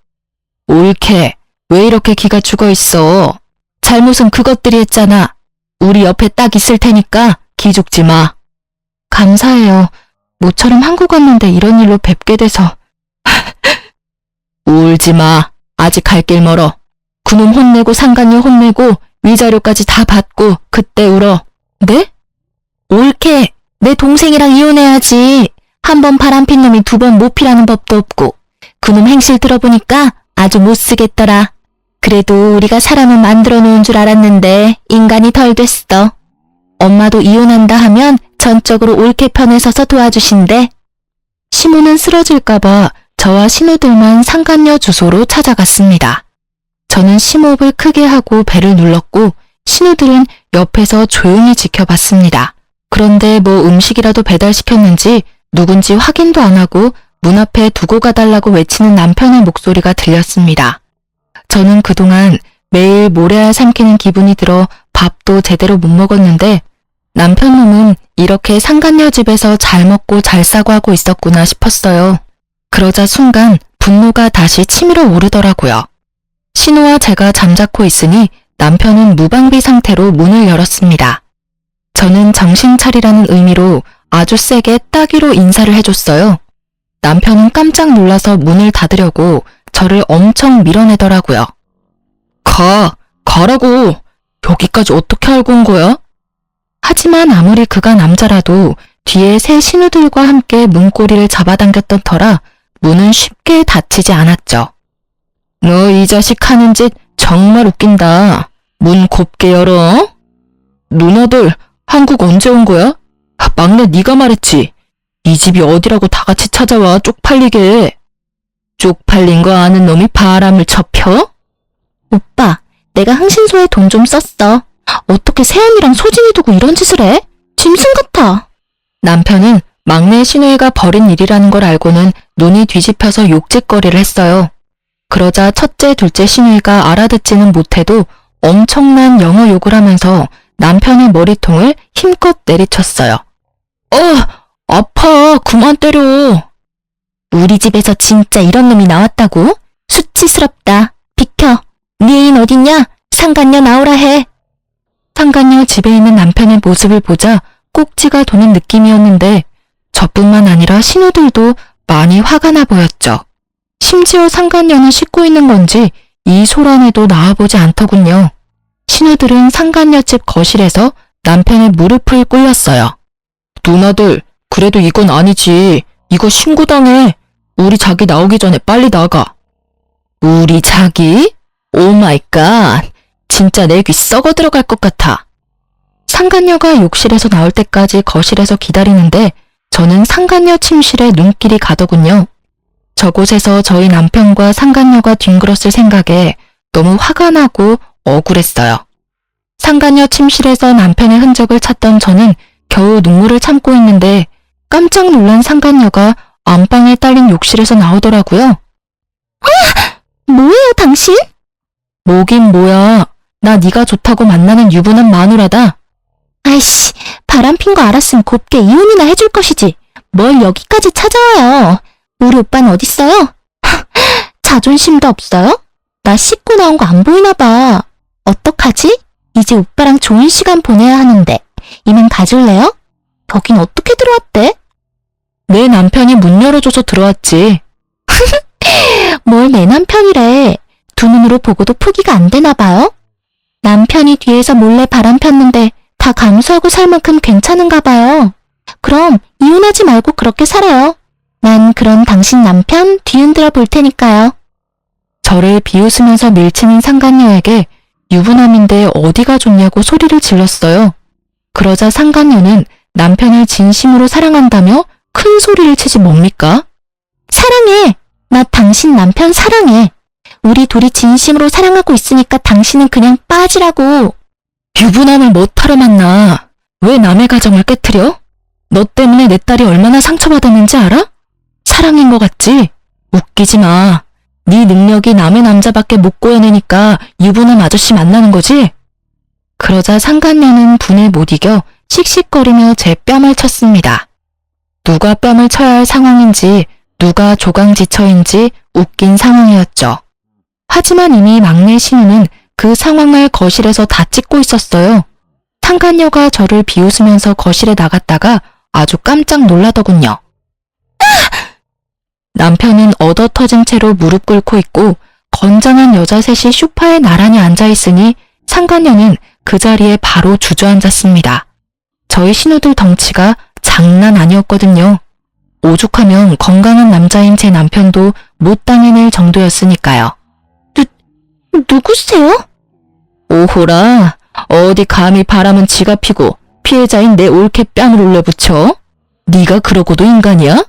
옳게. 왜 이렇게 기가 죽어있어? 잘못은 그것들이 했잖아. 우리 옆에 딱 있을 테니까 기죽지 마. 감사해요. 모처럼 한국 왔는데 이런 일로 뵙게 돼서. 울지 마. 아직 갈 길 멀어. 그놈 혼내고 상간녀 혼내고 위자료까지 다 받고 그때 울어. 네? 옳게. 내 동생이랑 이혼해야지. 한 번 바람핀 놈이 2번 못 피라는 법도 없고. 그놈 행실 들어보니까 아주 못 쓰겠더라. 그래도 우리가 사람을 만들어 놓은 줄 알았는데 인간이 덜 됐어. 엄마도 이혼한다 하면 전적으로 옳게 편에 서서 도와주신대. 시모는 쓰러질까봐 저와 신우들만 상간녀 주소로 찾아갔습니다. 저는 심호흡을 크게 하고 배를 눌렀고 신우들은 옆에서 조용히 지켜봤습니다. 그런데 뭐 음식이라도 배달시켰는지 누군지 확인도 안 하고 문 앞에 두고 가달라고 외치는 남편의 목소리가 들렸습니다. 저는 그동안 매일 모래알 삼키는 기분이 들어 밥도 제대로 못 먹었는데 남편 놈은 이렇게 상간녀 집에서 잘 먹고 잘 싸고 하고 있었구나 싶었어요. 그러자 순간 분노가 다시 치밀어 오르더라고요. 신우와 제가 잠자코 있으니 남편은 무방비 상태로 문을 열었습니다. 저는 정신 차리라는 의미로 아주 세게 따귀로 인사를 해줬어요. 남편은 깜짝 놀라서 문을 닫으려고 저를 엄청 밀어내더라고요. 가라고. 여기까지 어떻게 알고 온 거야? 하지만 아무리 그가 남자라도 뒤에 새 신우들과 함께 문고리를 잡아당겼던 터라 문은 쉽게 닫히지 않았죠. 너 이 자식 하는 짓 정말 웃긴다. 문 곱게 열어. 누나들 한국 언제 온 거야? 막내 네가 말했지. 이 집이 어디라고 다 같이 찾아와 쪽팔리게. 쪽팔린 거 아는 놈이 바람을 쳐펴? 오빠, 내가 흥신소에 돈 좀 썼어. 어떻게 새언니랑 소진이 두고 이런 짓을 해? 짐승 같아. 남편은 막내 신우이가 벌인 일이라는 걸 알고는 눈이 뒤집혀서 욕짓거리를 했어요. 그러자 첫째, 둘째 신우이가 알아듣지는 못해도 엄청난 영어 욕을 하면서 남편의 머리통을 힘껏 내리쳤어요. 아파. 그만 때려. 우리 집에서 진짜 이런 놈이 나왔다고? 수치스럽다. 비켜. 네 애인 어딨냐? 상간녀 나오라 해. 상간녀 집에 있는 남편의 모습을 보자 꼭지가 도는 느낌이었는데 저뿐만 아니라 신우들도 많이 화가 나 보였죠. 심지어 상간녀는 씻고 있는 건지 이 소란에도 나와보지 않더군요. 신우들은 상간녀 집 거실에서 남편의 무릎을 꿇렸어요. 누나들, 그래도 이건 아니지. 이거 신고당해. 우리 자기 나오기 전에 빨리 나가. 우리 자기? 오 마이 갓. 진짜 내 귀 썩어 들어갈 것 같아. 상간녀가 욕실에서 나올 때까지 거실에서 기다리는데 저는 상간녀 침실에 눈길이 가더군요. 저곳에서 저희 남편과 상간녀가 뒹굴었을 생각에 너무 화가 나고 억울했어요. 상간녀 침실에서 남편의 흔적을 찾던 저는 겨우 눈물을 참고 있는데 깜짝 놀란 상간녀가 안방에 딸린 욕실에서 나오더라고요. 뭐예요, 당신? 뭐긴 뭐야. 나 네가 좋다고 만나는 유부남 마누라다. 아이씨, 바람핀 거 알았으면 곱게 이혼이나 해줄 것이지. 뭘 여기까지 찾아와요. 우리 오빠는 어딨어요? 자존심도 없어요? 나 씻고 나온 거 안 보이나 봐. 어떡하지? 이제 오빠랑 좋은 시간 보내야 하는데. 이만 가줄래요? 거긴 어떻게 들어왔대? 내 남편이 문 열어줘서 들어왔지. 뭘 내 남편이래. 두 눈으로 보고도 포기가 안 되나 봐요? 남편이 뒤에서 몰래 바람 폈는데 다 감수하고 살 만큼 괜찮은가 봐요. 그럼 이혼하지 말고 그렇게 살아요. 난 그런 당신 남편 뒤흔들어 볼 테니까요. 저를 비웃으면서 밀치는 상간녀에게 유부남인데 어디가 좋냐고 소리를 질렀어요. 그러자 상간녀는 남편을 진심으로 사랑한다며 큰 소리를 치지 뭡니까? 사랑해. 나 당신 남편 사랑해. 우리 둘이 진심으로 사랑하고 있으니까 당신은 그냥 빠지라고. 유부남을 못하러 만나. 왜 남의 가정을 깨트려? 너 때문에 내 딸이 얼마나 상처받았는지 알아? 사랑인 것 같지? 웃기지 마. 네 능력이 남의 남자밖에 못 구해내니까 유부남 아저씨 만나는 거지? 그러자 상간녀는 분을 못 이겨 씩씩거리며 제 뺨을 쳤습니다. 누가 뺨을 쳐야 할 상황인지 누가 조강지처인지 웃긴 상황이었죠. 하지만 이미 막내 신우는 그 상황을 거실에서 다 찍고 있었어요. 상간녀가 저를 비웃으면서 거실에 나갔다가 아주 깜짝 놀라더군요. 남편은 얻어터진 채로 무릎 꿇고 있고 건장한 여자 셋이 소파에 나란히 앉아있으니 상간녀는 그 자리에 바로 주저앉았습니다. 저희 신우들 덩치가 장난 아니었거든요. 오죽하면 건강한 남자인 제 남편도 못 당해낼 정도였으니까요. 누구세요? 오호라, 어디 감히 바람은 지가 피고 피해자인 내 올케 뺨을 올려붙여? 네가 그러고도 인간이야?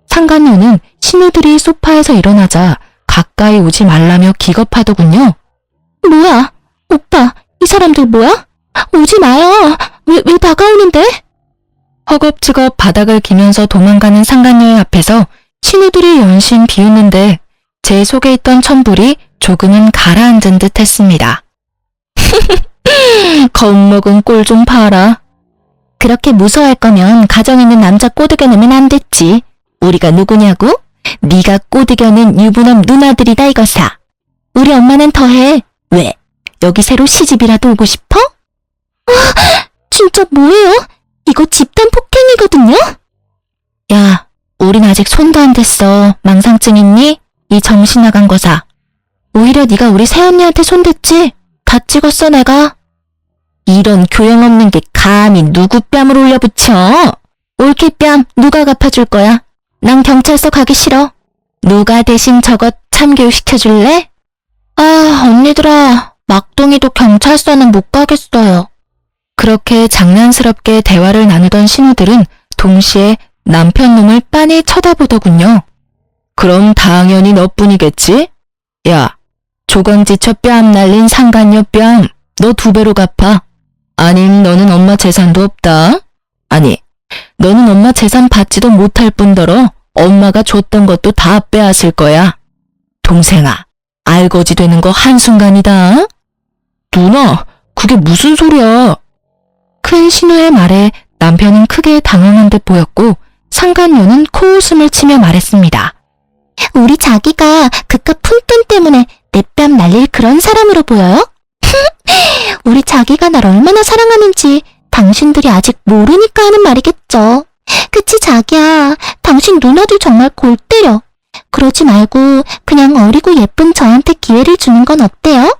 상간녀는 신우들이 소파에서 일어나자 가까이 오지 말라며 기겁하더군요. 뭐야? 오빠, 이 사람들 뭐야? 오지 마요. 왜 다가오는데? 허겁지겁 바닥을 기면서 도망가는 상간녀의 앞에서 신우들이 연신 비웃는데 제 속에 있던 천불이 조금은 가라앉은 듯 했습니다. 겁먹은 꼴 좀 봐라. 그렇게 무서워할 거면 가정 있는 남자 꼬드겨내면 안 됐지. 우리가 누구냐고? 네가 꼬드겨낸 유부남 누나들이다 이거사. 우리 엄마는 더해. 왜? 여기 새로 시집이라도 오고 싶어? 진짜 뭐예요? 이거 집단 폭행이거든요? 야, 우린 아직 손도 안 댔어. 망상증 있니? 이 정신 나간 거사. 오히려 네가 우리 새언니한테 손댔지? 다 찍었어 내가. 이런 교양 없는 게 감히 누구 뺨을 올려붙여? 올케 뺨 누가 갚아줄 거야? 난 경찰서 가기 싫어. 누가 대신 저것 참교육시켜줄래? 아, 언니들아. 막둥이도 경찰서는 못 가겠어요. 그렇게 장난스럽게 대화를 나누던 신우들은 동시에 남편 놈을 빤히 쳐다보더군요. 그럼 당연히 너뿐이겠지? 야, 조강지처 뺨 날린 상간녀 뺨, 너 2배로 갚아. 아님 너는 엄마 재산도 없다. 아니, 너는 엄마 재산 받지도 못할 뿐더러 엄마가 줬던 것도 다 빼앗을 거야. 동생아, 알거지 되는 거 한순간이다. 누나, 그게 무슨 소리야? 큰 신우의 말에 남편은 크게 당황한 듯 보였고 상간녀는 코웃음을 치며 말했습니다. 우리 자기가 그깟 푼돈 때문에 내 뺨 날릴 그런 사람으로 보여요? 우리 자기가 날 얼마나 사랑하는지 당신들이 아직 모르니까 하는 말이겠죠. 그치 자기야, 당신 누나들 정말 골 때려. 그러지 말고 그냥 어리고 예쁜 저한테 기회를 주는 건 어때요?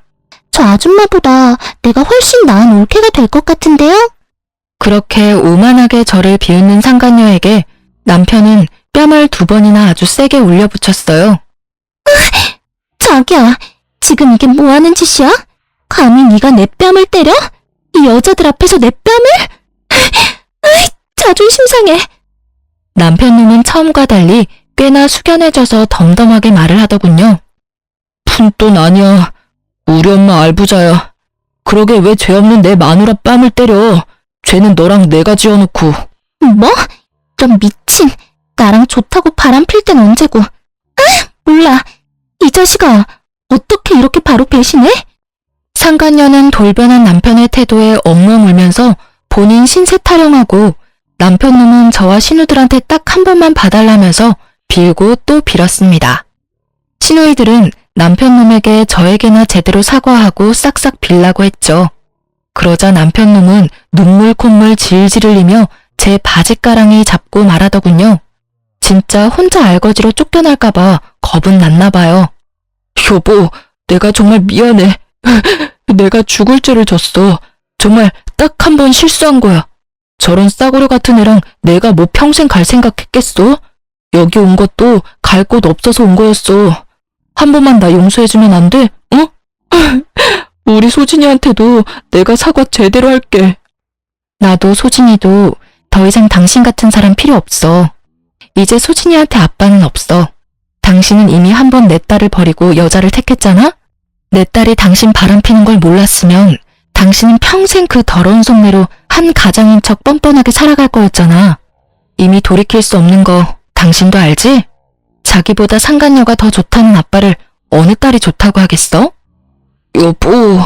저 아줌마보다 내가 훨씬 나은 올케가 될 것 같은데요? 그렇게 오만하게 저를 비웃는 상간녀에게 남편은 뺨을 2번이나 아주 세게 올려붙였어요. 자기야, 지금 이게 뭐 하는 짓이야? 감히 네가 내 뺨을 때려? 이 여자들 앞에서 내 뺨을? 으이, 자존심 상해. 남편 놈은 처음과 달리 꽤나 숙연해져서 덤덤하게 말을 하더군요. 푼돈 아니야. 우리 엄마 알부자야. 그러게 왜 죄 없는 내 마누라 뺨을 때려. 죄는 너랑 내가 지어놓고. 뭐? 넌 미친. 나랑 좋다고 바람 필 땐 언제고. 아, 몰라. 이 자식아, 어떻게 이렇게 바로 배신해? 상간녀는 돌변한 남편의 태도에 엉엉 울면서 본인 신세 타령하고 남편 놈은 저와 신우들한테 딱 한 번만 봐달라면서 빌고 또 빌었습니다. 신우이들은 남편 놈에게 저에게나 제대로 사과하고 싹싹 빌라고 했죠. 그러자 남편 놈은 눈물 콧물 질질 흘리며 제 바지가랑이 잡고 말하더군요. 진짜 혼자 알거지로 쫓겨날까봐 겁은 났나 봐요. 여보, 내가 정말 미안해. 내가 죽을 죄를 졌어. 정말 딱 한 번 실수한 거야. 저런 싸구려 같은 애랑 내가 뭐 평생 갈 생각했겠어? 여기 온 것도 갈 곳 없어서 온 거였어. 한 번만 나 용서해주면 안 돼? 어? 우리 소진이한테도 내가 사과 제대로 할게. 나도 소진이도 더 이상 당신 같은 사람 필요 없어. 이제 소진이한테 아빠는 없어. 당신은 이미 한 번 내 딸을 버리고 여자를 택했잖아? 내 딸이 당신 바람피는 걸 몰랐으면 당신은 평생 그 더러운 속내로 한 가장인 척 뻔뻔하게 살아갈 거였잖아. 이미 돌이킬 수 없는 거 당신도 알지? 자기보다 상간녀가 더 좋다는 아빠를 어느 딸이 좋다고 하겠어? 여보.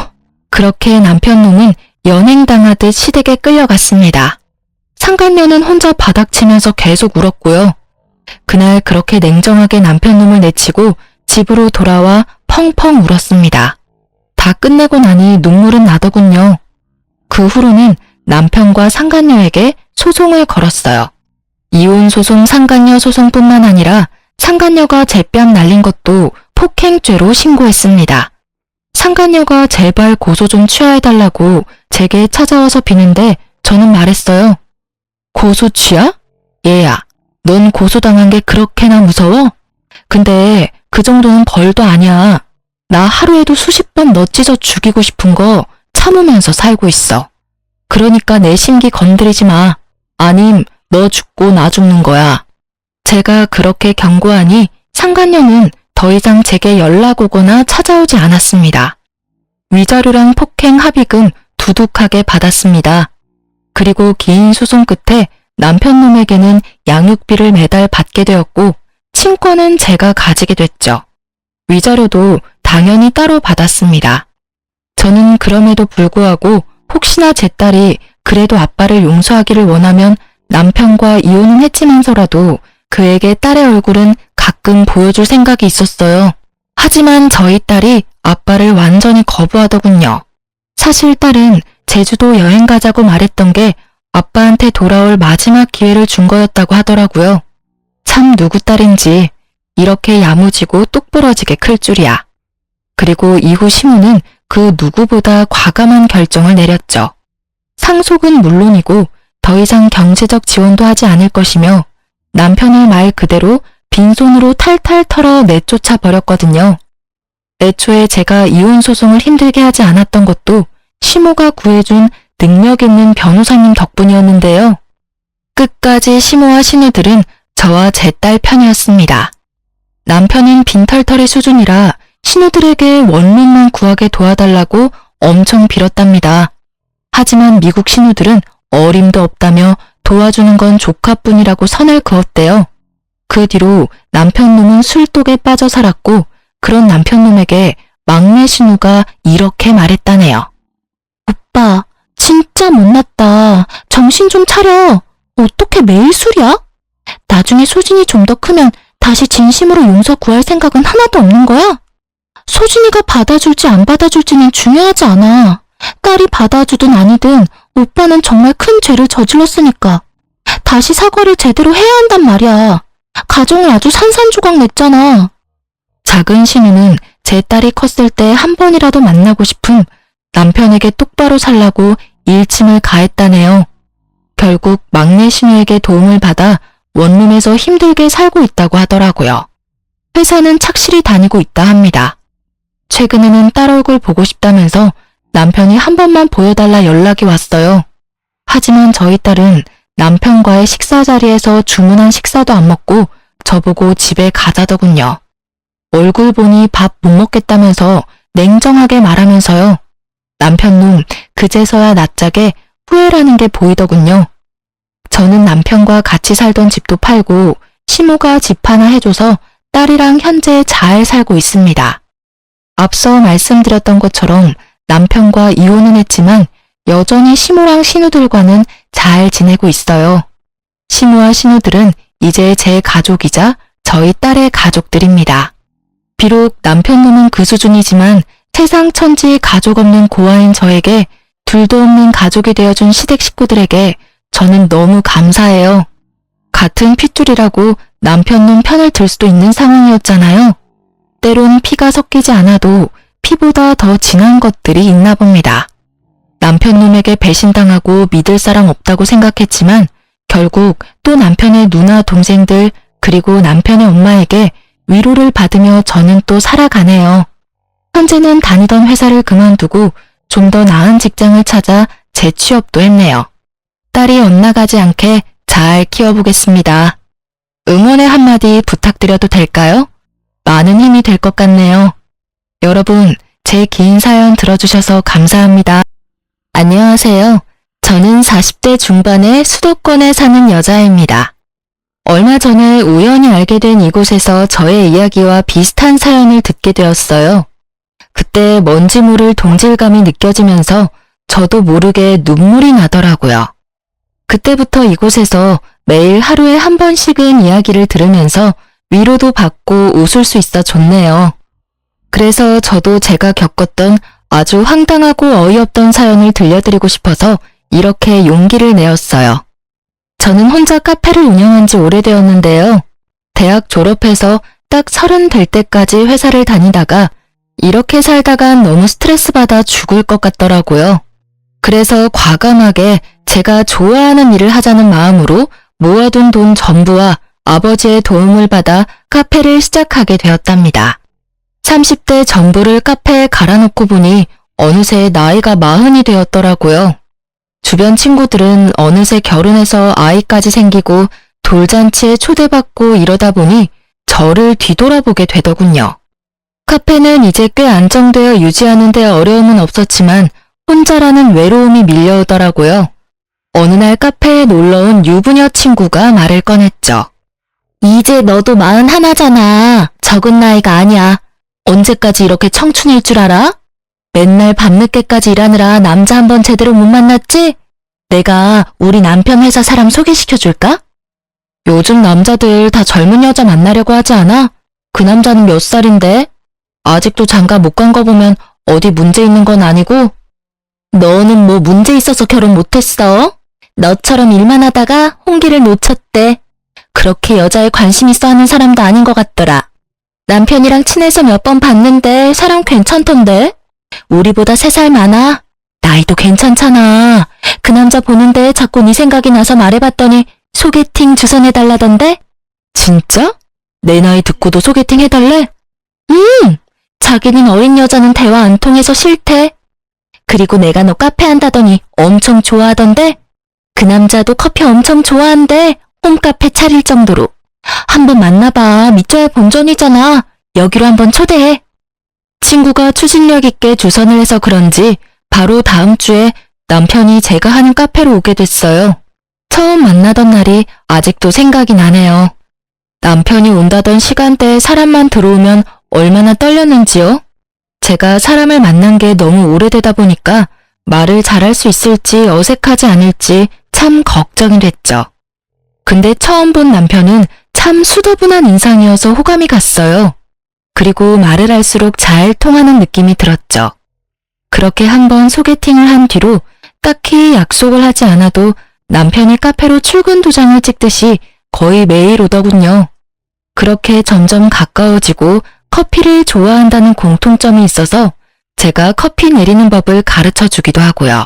그렇게 남편 놈은 연행당하듯 시댁에 끌려갔습니다. 상간녀는 혼자 바닥치면서 계속 울었고요. 그날 그렇게 냉정하게 남편 놈을 내치고 집으로 돌아와 펑펑 울었습니다. 다 끝내고 나니 눈물은 나더군요. 그 후로는 남편과 상간녀에게 소송을 걸었어요. 이혼 소송, 상간녀 소송뿐만 아니라 상간녀가 제 뺨 날린 것도 폭행죄로 신고했습니다. 상간녀가 제발 고소 좀 취하해달라고 제게 찾아와서 비는데 저는 말했어요. 고소 취하? 얘야, 넌 고소당한 게 그렇게나 무서워? 근데 그 정도는 벌도 아니야. 나 하루에도 수십 번 너 찢어 죽이고 싶은 거 참으면서 살고 있어. 그러니까 내 심기 건드리지 마. 아님 너 죽고 나 죽는 거야. 제가 그렇게 경고하니 상간녀는 더 이상 제게 연락 오거나 찾아오지 않았습니다. 위자료랑 폭행 합의금 두둑하게 받았습니다. 그리고 긴 소송 끝에 남편 놈에게는 양육비를 매달 받게 되었고 친권은 제가 가지게 됐죠. 위자료도 당연히 따로 받았습니다. 저는 그럼에도 불구하고 혹시나 제 딸이 그래도 아빠를 용서하기를 원하면 남편과 이혼은 했지만서라도 그에게 딸의 얼굴은 가끔 보여줄 생각이 있었어요. 하지만 저희 딸이 아빠를 완전히 거부하더군요. 사실 딸은 제주도 여행 가자고 말했던 게 아빠한테 돌아올 마지막 기회를 준 거였다고 하더라고요. 참 누구 딸인지 이렇게 야무지고 똑부러지게 클 줄이야. 그리고 이후 시모는 그 누구보다 과감한 결정을 내렸죠. 상속은 물론이고 더 이상 경제적 지원도 하지 않을 것이며 남편의 말 그대로 빈손으로 탈탈 털어 내쫓아 버렸거든요. 애초에 제가 이혼 소송을 힘들게 하지 않았던 것도 시모가 구해준 능력 있는 변호사님 덕분이었는데요. 끝까지 시모와 신우들은 저와 제 딸 편이었습니다. 남편은 빈털터리 수준이라 신우들에게 원룸만 구하게 도와달라고 엄청 빌었답니다. 하지만 미국 신우들은 어림도 없다며 도와주는 건 조카뿐이라고 선을 그었대요. 그 뒤로 남편놈은 술독에 빠져 살았고 그런 남편놈에게 막내 신우가 이렇게 말했다네요. 오빠, 진짜 못났다. 정신 좀 차려. 어떻게 매일 술이야? 나중에 소진이 좀 더 크면 다시 진심으로 용서 구할 생각은 하나도 없는 거야? 소진이가 받아줄지 안 받아줄지는 중요하지 않아. 딸이 받아주든 아니든 오빠는 정말 큰 죄를 저질렀으니까. 다시 사과를 제대로 해야 한단 말이야. 가정을 아주 산산조각 냈잖아. 작은 신우는 제 딸이 컸을 때 한 번이라도 만나고 싶음 남편에게 똑바로 살라고 일침을 가했다네요. 결국 막내 신우에게 도움을 받아 원룸에서 힘들게 살고 있다고 하더라고요. 회사는 착실히 다니고 있다 합니다. 최근에는 딸 얼굴 보고 싶다면서 남편이 한 번만 보여달라 연락이 왔어요. 하지만 저희 딸은 남편과의 식사 자리에서 주문한 식사도 안 먹고 저보고 집에 가자더군요. 얼굴 보니 밥 못 먹겠다면서 냉정하게 말하면서요. 남편놈 그제서야 낯짝에 후회라는 게 보이더군요. 저는 남편과 같이 살던 집도 팔고 시모가 집 하나 해줘서 딸이랑 현재 잘 살고 있습니다. 앞서 말씀드렸던 것처럼 남편과 이혼은 했지만 여전히 시모랑 신우들과는 잘 지내고 있어요. 시모와 신우들은 이제 제 가족이자 저희 딸의 가족들입니다. 비록 남편놈은 그 수준이지만 세상 천지 가족 없는 고아인 저에게 둘도 없는 가족이 되어준 시댁 식구들에게 저는 너무 감사해요. 같은 핏줄이라고 남편놈 편을 들 수도 있는 상황이었잖아요. 때론 피가 섞이지 않아도 피보다 더 진한 것들이 있나 봅니다. 남편놈에게 배신당하고 믿을 사람 없다고 생각했지만 결국 또 남편의 누나 동생들 그리고 남편의 엄마에게 위로를 받으며 저는 또 살아가네요. 현재는 다니던 회사를 그만두고 좀 더 나은 직장을 찾아 재취업도 했네요. 딸이 엇나가지 않게 잘 키워보겠습니다. 응원의 한마디 부탁드려도 될까요? 많은 힘이 될 것 같네요. 여러분, 제 긴 사연 들어주셔서 감사합니다. 안녕하세요. 저는 40대 중반의 수도권에 사는 여자입니다. 얼마 전에 우연히 알게 된 이곳에서 저의 이야기와 비슷한 사연을 듣게 되었어요. 그때 뭔지 모를 동질감이 느껴지면서 저도 모르게 눈물이 나더라고요. 그때부터 이곳에서 매일 하루에 한 번씩은 이야기를 들으면서 위로도 받고 웃을 수 있어 좋네요. 그래서 저도 제가 겪었던 아주 황당하고 어이없던 사연을 들려드리고 싶어서 이렇게 용기를 내었어요. 저는 혼자 카페를 운영한 지 오래되었는데요. 대학 졸업해서 딱 30 될 때까지 회사를 다니다가 이렇게 살다간 너무 스트레스 받아 죽을 것 같더라고요. 그래서 과감하게 제가 좋아하는 일을 하자는 마음으로 모아둔 돈 전부와 아버지의 도움을 받아 카페를 시작하게 되었답니다. 30대 전부를 카페에 갈아놓고 보니 어느새 나이가 40이 되었더라고요. 주변 친구들은 어느새 결혼해서 아이까지 생기고 돌잔치에 초대받고 이러다 보니 저를 뒤돌아보게 되더군요. 카페는 이제 꽤 안정되어 유지하는 데 어려움은 없었지만 혼자라는 외로움이 밀려오더라고요. 어느 날 카페에 놀러온 유부녀 친구가 말을 꺼냈죠. 이제 너도 41잖아. 적은 나이가 아니야. 언제까지 이렇게 청춘일 줄 알아? 맨날 밤늦게까지 일하느라 남자 한 번 제대로 못 만났지? 내가 우리 남편 회사 사람 소개시켜줄까? 요즘 남자들 다 젊은 여자 만나려고 하지 않아? 그 남자는 몇 살인데? 아직도 장가 못 간 거 보면 어디 문제 있는 건 아니고? 너는 뭐 문제 있어서 결혼 못했어? 너처럼 일만 하다가 홍기를 놓쳤대. 그렇게 여자에 관심 있어 하는 사람도 아닌 것 같더라. 남편이랑 친해서 몇 번 봤는데 사람 괜찮던데? 우리보다 3살 많아. 나이도 괜찮잖아. 그 남자 보는데 자꾸 네 생각이 나서 말해봤더니 소개팅 주선해달라던데? 진짜? 내 나이 듣고도 소개팅 해달래? 자기는 어린 여자는 대화 안 통해서 싫대. 그리고 내가 너 카페 한다더니 엄청 좋아하던데? 그 남자도 커피 엄청 좋아한대. 홈카페 차릴 정도로. 한번 만나봐. 믿져야 본전이잖아. 여기로 한번 초대해. 친구가 추진력 있게 주선을 해서 그런지 바로 다음 주에 남편이 제가 하는 카페로 오게 됐어요. 처음 만나던 날이 아직도 생각이 나네요. 남편이 온다던 시간대에 사람만 들어오면 얼마나 떨렸는지요? 제가 사람을 만난 게 너무 오래되다 보니까 말을 잘할 수 있을지 어색하지 않을지 참 걱정이 됐죠. 근데 처음 본 남편은 참 수더분한 인상이어서 호감이 갔어요. 그리고 말을 할수록 잘 통하는 느낌이 들었죠. 그렇게 한번 소개팅을 한 뒤로 딱히 약속을 하지 않아도 남편이 카페로 출근 도장을 찍듯이 거의 매일 오더군요. 그렇게 점점 가까워지고 커피를 좋아한다는 공통점이 있어서 제가 커피 내리는 법을 가르쳐 주기도 하고요.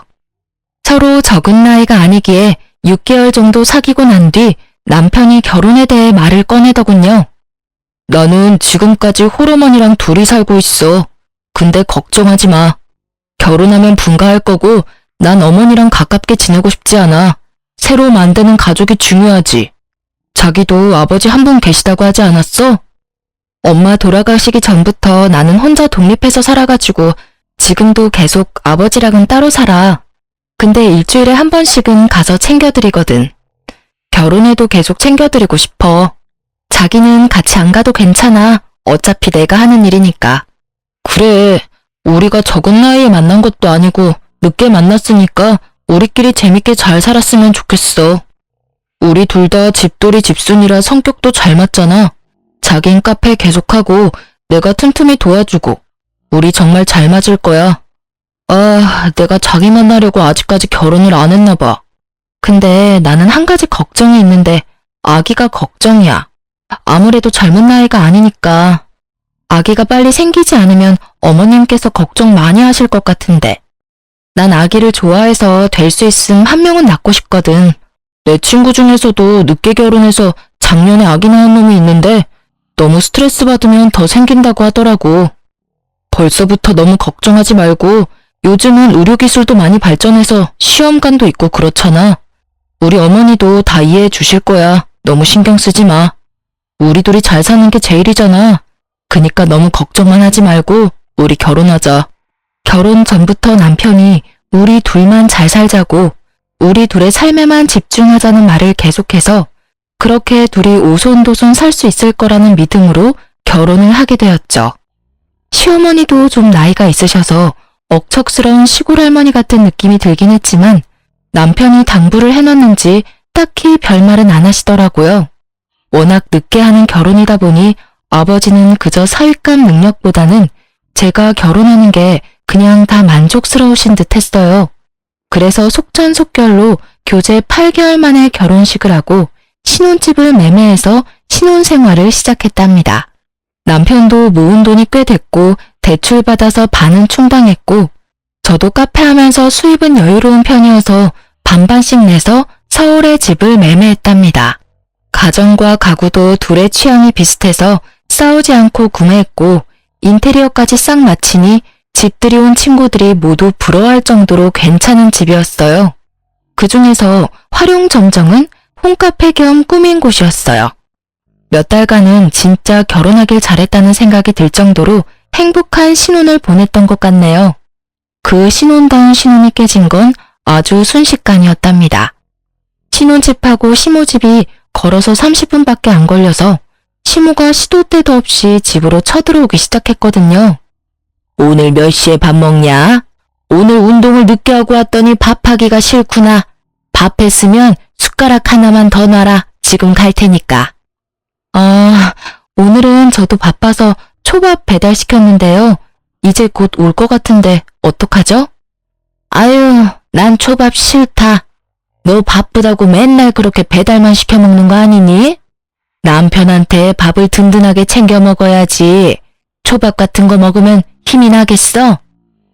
서로 적은 나이가 아니기에 6개월 정도 사귀고 난 뒤 남편이 결혼에 대해 말을 꺼내더군요. 나는 지금까지 홀어머니랑 둘이 살고 있어. 근데 걱정하지 마. 결혼하면 분가할 거고 난 어머니랑 가깝게 지내고 싶지 않아. 새로 만드는 가족이 중요하지. 자기도 아버지 한 분 계시다고 하지 않았어? 엄마 돌아가시기 전부터 나는 혼자 독립해서 살아가지고 지금도 계속 아버지랑은 따로 살아. 근데 일주일에 한 번씩은 가서 챙겨드리거든. 결혼해도 계속 챙겨드리고 싶어. 자기는 같이 안 가도 괜찮아. 어차피 내가 하는 일이니까. 그래, 우리가 적은 나이에 만난 것도 아니고 늦게 만났으니까 우리끼리 재밌게 잘 살았으면 좋겠어. 우리 둘 다 집돌이 집순이라 성격도 잘 맞잖아. 자긴 카페 계속하고 내가 틈틈이 도와주고 우리 정말 잘 맞을 거야. 아, 내가 자기 만나려고 아직까지 결혼을 안 했나 봐. 근데 나는 한 가지 걱정이 있는데 아기가 걱정이야. 아무래도 젊은 나이가 아니니까. 아기가 빨리 생기지 않으면 어머님께서 걱정 많이 하실 것 같은데. 난 아기를 좋아해서 될 수 있음 한 명은 낳고 싶거든. 내 친구 중에서도 늦게 결혼해서 작년에 아기 낳은 놈이 있는데 너무 스트레스 받으면 더 생긴다고 하더라고. 벌써부터 너무 걱정하지 말고 요즘은 의료기술도 많이 발전해서 시험관도 있고 그렇잖아. 우리 어머니도 다 이해해 주실 거야. 너무 신경 쓰지 마. 우리 둘이 잘 사는 게 제일이잖아. 그니까 너무 걱정만 하지 말고 우리 결혼하자. 결혼 전부터 남편이 우리 둘만 잘 살자고 우리 둘의 삶에만 집중하자는 말을 계속해서 그렇게 둘이 오손도손 살 수 있을 거라는 믿음으로 결혼을 하게 되었죠. 시어머니도 좀 나이가 있으셔서 억척스러운 시골 할머니 같은 느낌이 들긴 했지만 남편이 당부를 해놨는지 딱히 별말은 안 하시더라고요. 워낙 늦게 하는 결혼이다 보니 아버지는 그저 사윗감 능력보다는 제가 결혼하는 게 그냥 다 만족스러우신 듯 했어요. 그래서 속전속결로 교제 8개월 만에 결혼식을 하고 신혼집을 매매해서 신혼생활을 시작했답니다. 남편도 모은 돈이 꽤 됐고 대출받아서 반은 충당했고 저도 카페 하면서 수입은 여유로운 편이어서 반반씩 내서 서울에 집을 매매했답니다. 가정과 가구도 둘의 취향이 비슷해서 싸우지 않고 구매했고 인테리어까지 싹 마치니 집들이 온 친구들이 모두 부러워할 정도로 괜찮은 집이었어요. 그 중에서 활용점정은 홈카페 겸 꾸민 곳이었어요. 몇 달간은 진짜 결혼하길 잘했다는 생각이 들 정도로 행복한 신혼을 보냈던 것 같네요. 그 신혼다운 신혼이 깨진 건 아주 순식간이었답니다. 신혼집하고 시모집이 걸어서 30분밖에 안 걸려서 시모가 시도 때도 없이 집으로 쳐들어오기 시작했거든요. 오늘 몇 시에 밥 먹냐? 오늘 운동을 늦게 하고 왔더니 밥하기가 싫구나. 밥 했으면 숟가락 하나만 더 놔라. 지금 갈 테니까. 아, 오늘은 저도 바빠서 초밥 배달시켰는데요. 이제 곧 올 것 같은데 어떡하죠? 아유, 난 초밥 싫다. 너 바쁘다고 맨날 그렇게 배달만 시켜 먹는 거 아니니? 남편한테 밥을 든든하게 챙겨 먹어야지. 초밥 같은 거 먹으면 힘이 나겠어?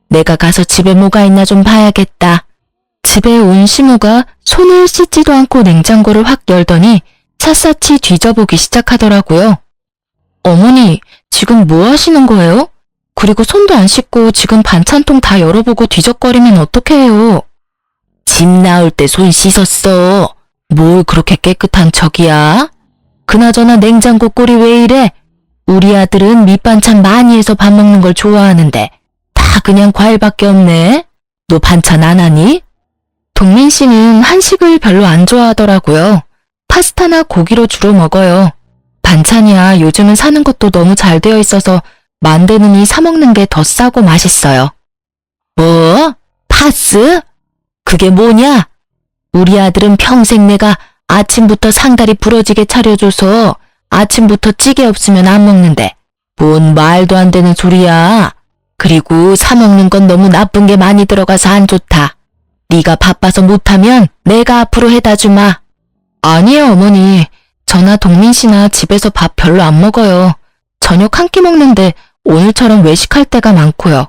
내가 가서 집에 뭐가 있나 좀 봐야겠다. 집에 온 시모가 손을 씻지도 않고 냉장고를 확 열더니 샅샅이 뒤져보기 시작하더라고요. 어머니, 지금 뭐 하시는 거예요? 그리고 손도 안 씻고 지금 반찬통 다 열어보고 뒤적거리면 어떡해 해요? 집 나올 때 손 씻었어. 뭘 그렇게 깨끗한 척이야? 그나저나 냉장고 꼴이 왜 이래? 우리 아들은 밑반찬 많이 해서 밥 먹는 걸 좋아하는데 다 그냥 과일밖에 없네. 너 반찬 안 하니? 동민 씨는 한식을 별로 안 좋아하더라고요. 파스타나 고기로 주로 먹어요. 반찬이야 요즘은 사는 것도 너무 잘 되어 있어서 만드느니 사 먹는 게 더 싸고 맛있어요. 뭐? 파스? 그게 뭐냐? 우리 아들은 평생 내가 아침부터 상다리 부러지게 차려줘서 아침부터 찌개 없으면 안 먹는데 뭔 말도 안 되는 소리야. 그리고 사 먹는 건 너무 나쁜 게 많이 들어가서 안 좋다. 네가 바빠서 못하면 내가 앞으로 해다 주마. 아니에요 어머니. 저나 동민 씨나 집에서 밥 별로 안 먹어요. 저녁 한 끼 먹는데 오늘처럼 외식할 때가 많고요.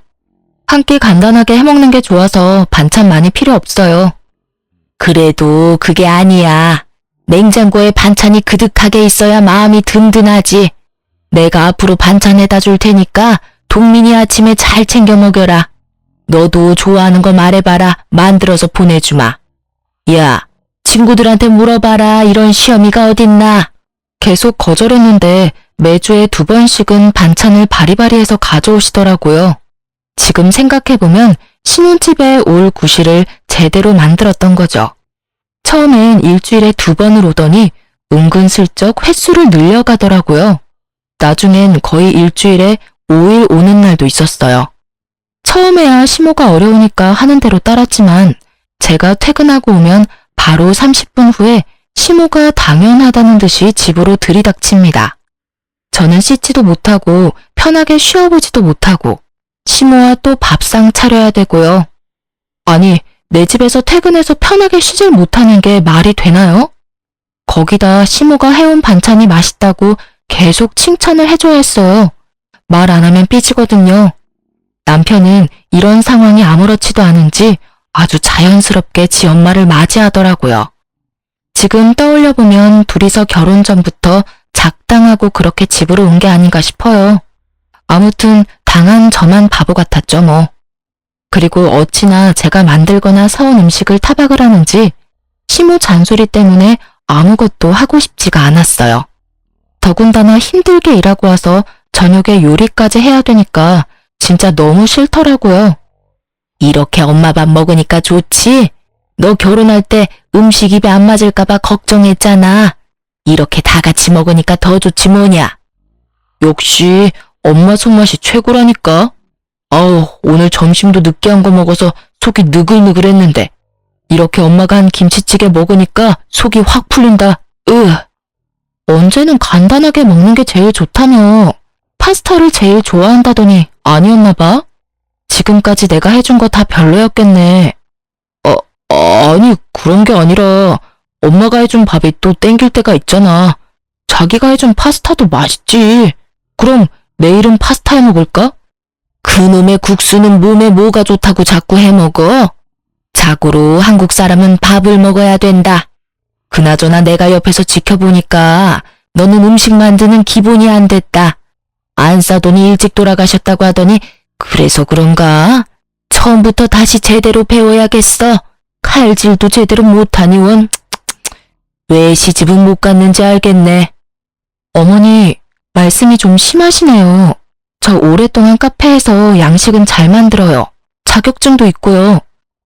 한 끼 간단하게 해먹는 게 좋아서 반찬 많이 필요 없어요. 그래도 그게 아니야. 냉장고에 반찬이 그득하게 있어야 마음이 든든하지. 내가 앞으로 반찬 해다 줄 테니까 동민이 아침에 잘 챙겨 먹여라. 너도 좋아하는 거 말해봐라. 만들어서 보내주마. 야, 친구들한테 물어봐라. 이런 시어미가 어딨나. 계속 거절했는데 매주에 2번씩은 반찬을 바리바리해서 가져오시더라고요. 지금 생각해보면 신혼집에 올 구실을 제대로 만들었던 거죠. 처음엔 일주일에 2번을 오더니 은근슬쩍 횟수를 늘려가더라고요. 나중엔 거의 일주일에 5일 오는 날도 있었어요. 처음에야 시모가 어려우니까 하는 대로 따랐지만 제가 퇴근하고 오면 바로 30분 후에 시모가 당연하다는 듯이 집으로 들이닥칩니다. 저는 씻지도 못하고 편하게 쉬어보지도 못하고 시모와 또 밥상 차려야 되고요. 아니, 내 집에서 퇴근해서 편하게 쉬질 못하는 게 말이 되나요? 거기다 시모가 해온 반찬이 맛있다고 계속 칭찬을 해줘야 했어요. 말 안 하면 삐지거든요. 남편은 이런 상황이 아무렇지도 않은지 아주 자연스럽게 지 엄마를 맞이하더라고요. 지금 떠올려보면 둘이서 결혼 전부터 작당하고 그렇게 집으로 온 게 아닌가 싶어요. 아무튼 당한 저만 바보 같았죠 뭐. 그리고 어찌나 제가 만들거나 사온 음식을 타박을 하는지 시모 잔소리 때문에 아무것도 하고 싶지가 않았어요. 더군다나 힘들게 일하고 와서 저녁에 요리까지 해야 되니까 진짜 너무 싫더라고요. 이렇게 엄마 밥 먹으니까 좋지? 너 결혼할 때 음식 입에 안 맞을까봐 걱정했잖아. 이렇게 다 같이 먹으니까 더 좋지 뭐냐. 역시 엄마 손맛이 최고라니까. 아우, 오늘 점심도 느끼한 거 먹어서 속이 느글느글했는데 이렇게 엄마가 한 김치찌개 먹으니까 속이 확 풀린다. 언제는 간단하게 먹는 게 제일 좋다며. 파스타를 제일 좋아한다더니 아니었나 봐. 지금까지 내가 해준 거 다 별로였겠네. 아니 그런 게 아니라 엄마가 해준 밥이 또 땡길 때가 있잖아. 자기가 해준 파스타도 맛있지. 그럼 내일은 파스타 해 먹을까? 그놈의 국수는 몸에 뭐가 좋다고 자꾸 해 먹어? 자고로 한국 사람은 밥을 먹어야 된다. 그나저나 내가 옆에서 지켜보니까 너는 음식 만드는 기본이 안 됐다. 안 싸더니 일찍 돌아가셨다고 하더니 그래서 그런가? 처음부터 다시 제대로 배워야겠어. 칼질도 제대로 못하니 원. 왜 시집은 못 갔는지 알겠네. 어머니, 말씀이 좀 심하시네요. 저 오랫동안 카페에서 양식은 잘 만들어요. 자격증도 있고요.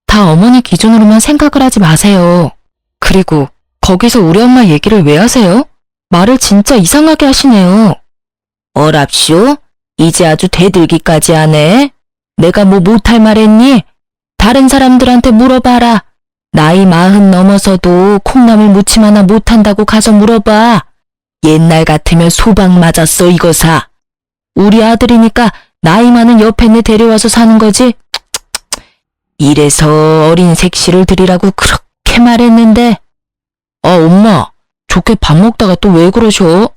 다 어머니 기준으로만 생각을 하지 마세요. 그리고 거기서 우리 엄마 얘기를 왜 하세요? 말을 진짜 이상하게 하시네요. 어랍쇼? 이제 아주 대들기까지 하네. 내가 뭐 못할 말 했니? 다른 사람들한테 물어봐라. 나이 40 넘어서도 콩나물 무침 하나 못한다고 가서 물어봐. 옛날 같으면 소방 맞았어 이거사. 우리 아들이니까 나이 많은 옆에네 데려와서 사는 거지. 이래서 어린 색시를 드리라고 그렇게 말했는데. 엄마, 좋게 밥 먹다가 또 왜 그러셔?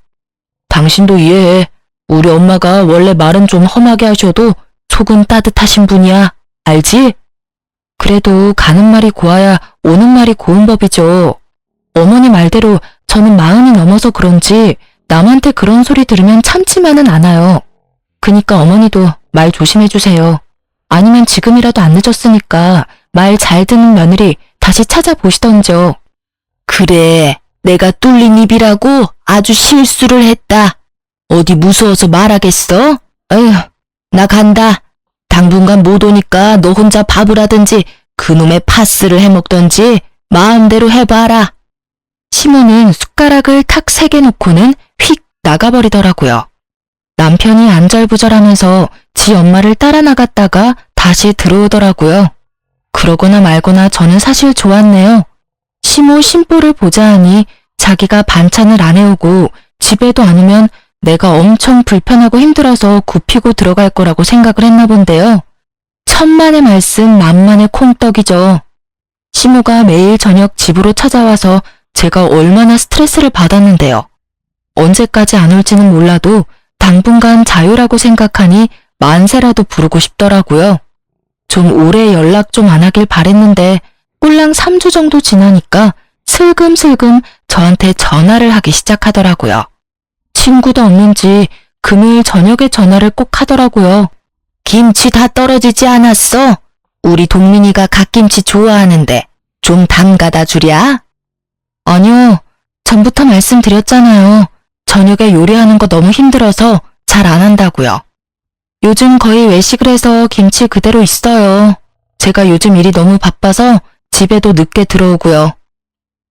당신도 이해해. 우리 엄마가 원래 말은 좀 험하게 하셔도 속은 따뜻하신 분이야. 알지? 그래도 가는 말이 고와야 오는 말이 고운 법이죠. 어머니 말대로 저는 40이 넘어서 그런지 남한테 그런 소리 들으면 참지만은 않아요. 그니까 어머니도 말 조심해주세요. 아니면 지금이라도 안 늦었으니까 말 잘 듣는 며느리 다시 찾아보시던죠. 그래, 내가 뚫린 입이라고 아주 실수를 했다. 어디 무서워서 말하겠어? 에휴, 나 간다. 당분간 못 오니까 너 혼자 밥을 하든지 그놈의 파스를 해먹던지 마음대로 해봐라. 시모는 숟가락을 탁 3개 놓고는 휙 나가버리더라고요. 남편이 안절부절하면서 지 엄마를 따라 나갔다가 다시 들어오더라고요. 그러거나 말거나 저는 사실 좋았네요. 시모 심보를 보자 하니 자기가 반찬을 안 해오고 집에도 안 오면 내가 엄청 불편하고 힘들어서 굽히고 들어갈 거라고 생각을 했나 본데요. 천만의 말씀 만만의 콩떡이죠. 시모가 매일 저녁 집으로 찾아와서 제가 얼마나 스트레스를 받았는데요. 언제까지 안 올지는 몰라도 당분간 자유라고 생각하니 만세라도 부르고 싶더라고요. 좀 오래 연락 좀 안 하길 바랬는데 꼴랑 3주 정도 지나니까 슬금슬금 저한테 전화를 하기 시작하더라고요. 친구도 없는지 금요일 저녁에 전화를 꼭 하더라고요. 김치 다 떨어지지 않았어? 우리 동민이가 갓김치 좋아하는데 좀 담가다 주랴? 아니요. 전부터 말씀드렸잖아요. 저녁에 요리하는 거 너무 힘들어서 잘 안 한다고요. 요즘 거의 외식을 해서 김치 그대로 있어요. 제가 요즘 일이 너무 바빠서 집에도 늦게 들어오고요.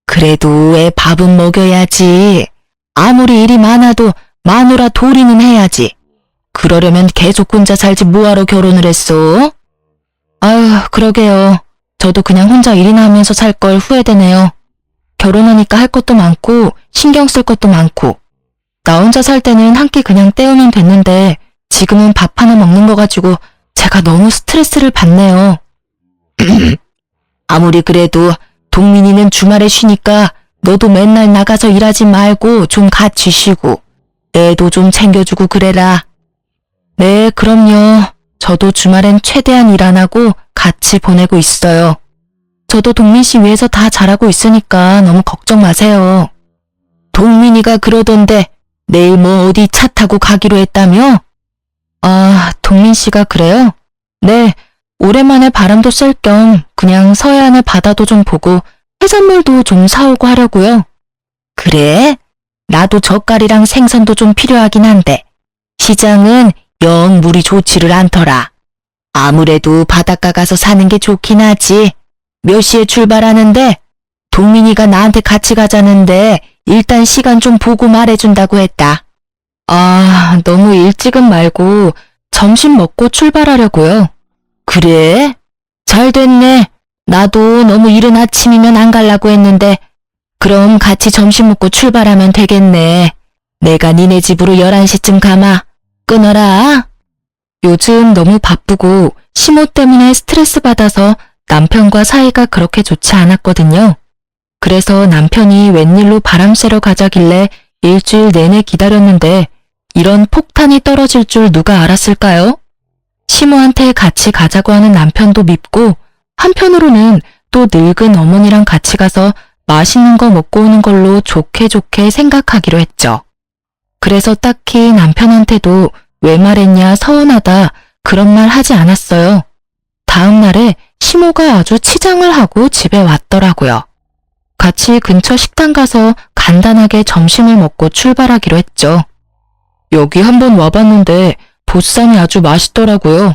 그래도 왜 밥은 먹여야지. 아무리 일이 많아도 마누라 도리는 해야지. 그러려면 계속 혼자 살지 뭐하러 결혼을 했어? 아유, 그러게요. 저도 그냥 혼자 일이나 하면서 살 걸 후회되네요. 결혼하니까 할 것도 많고 신경 쓸 것도 많고 나 혼자 살 때는 한 끼 그냥 때우면 됐는데 지금은 밥 하나 먹는 거 가지고 제가 너무 스트레스를 받네요. 아무리 그래도 동민이는 주말에 쉬니까 너도 맨날 나가서 일하지 말고 좀 같이 쉬고 애도 좀 챙겨주고 그래라. 네, 그럼요. 저도 주말엔 최대한 일 안 하고 같이 보내고 있어요. 저도 동민 씨 위해서 다 잘하고 있으니까 너무 걱정 마세요. 동민이가 그러던데 내일 뭐 어디 차 타고 가기로 했다며? 아, 동민 씨가 그래요? 네, 오랜만에 바람도 쐴 겸 그냥 서해안의 바다도 좀 보고 해산물도 좀 사오고 하려고요. 그래? 나도 젓갈이랑 생선도 좀 필요하긴 한데 시장은 영 물이 좋지를 않더라. 아무래도 바닷가 가서 사는 게 좋긴 하지. 몇 시에 출발하는데? 동민이가 나한테 같이 가자는데 일단 시간 좀 보고 말해준다고 했다. 아, 너무 일찍은 말고 점심 먹고 출발하려고요. 그래? 잘 됐네. 나도 너무 이른 아침이면 안 가려고 했는데 그럼 같이 점심 먹고 출발하면 되겠네. 내가 니네 집으로 11시쯤 가마. 끊어라. 요즘 너무 바쁘고 시모 때문에 스트레스 받아서 남편과 사이가 그렇게 좋지 않았거든요. 그래서 남편이 웬일로 바람 쐬러 가자길래 일주일 내내 기다렸는데 이런 폭탄이 떨어질 줄 누가 알았을까요? 시모한테 같이 가자고 하는 남편도 밉고 한편으로는 또 늙은 어머니랑 같이 가서 맛있는 거 먹고 오는 걸로 좋게 생각하기로 했죠. 그래서 딱히 남편한테도 왜 말했냐 서운하다 그런 말 하지 않았어요. 다음 날에 시모가 아주 치장을 하고 집에 왔더라고요. 같이 근처 식당 가서 간단하게 점심을 먹고 출발하기로 했죠. 여기 한번 와봤는데 보쌈이 아주 맛있더라고요.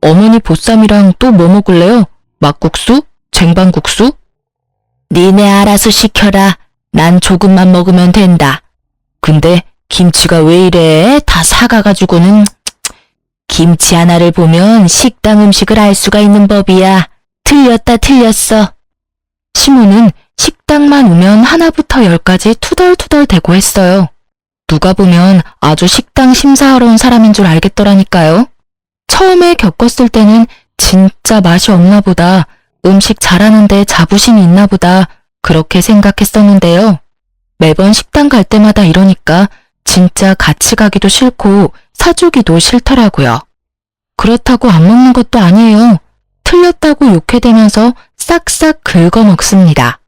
어머니 보쌈이랑 또 뭐 먹을래요? 막국수? 쟁반국수? 니네 알아서 시켜라. 난 조금만 먹으면 된다. 근데 김치가 왜 이래? 다 사가가지고는. 김치 하나를 보면 식당 음식을 알 수가 있는 법이야. 틀렸어. 시모는 식당만 오면 하나부터 10까지 투덜투덜 대고 했어요. 누가 보면 아주 식당 심사하러 온 사람인 줄 알겠더라니까요. 처음에 겪었을 때는 진짜 맛이 없나 보다, 음식 잘하는데 자부심이 있나 보다 그렇게 생각했었는데요. 매번 식당 갈 때마다 이러니까 진짜 같이 가기도 싫고 사주기도 싫더라고요. 그렇다고 안 먹는 것도 아니에요. 틀렸다고 욕해대면서 싹싹 긁어먹습니다.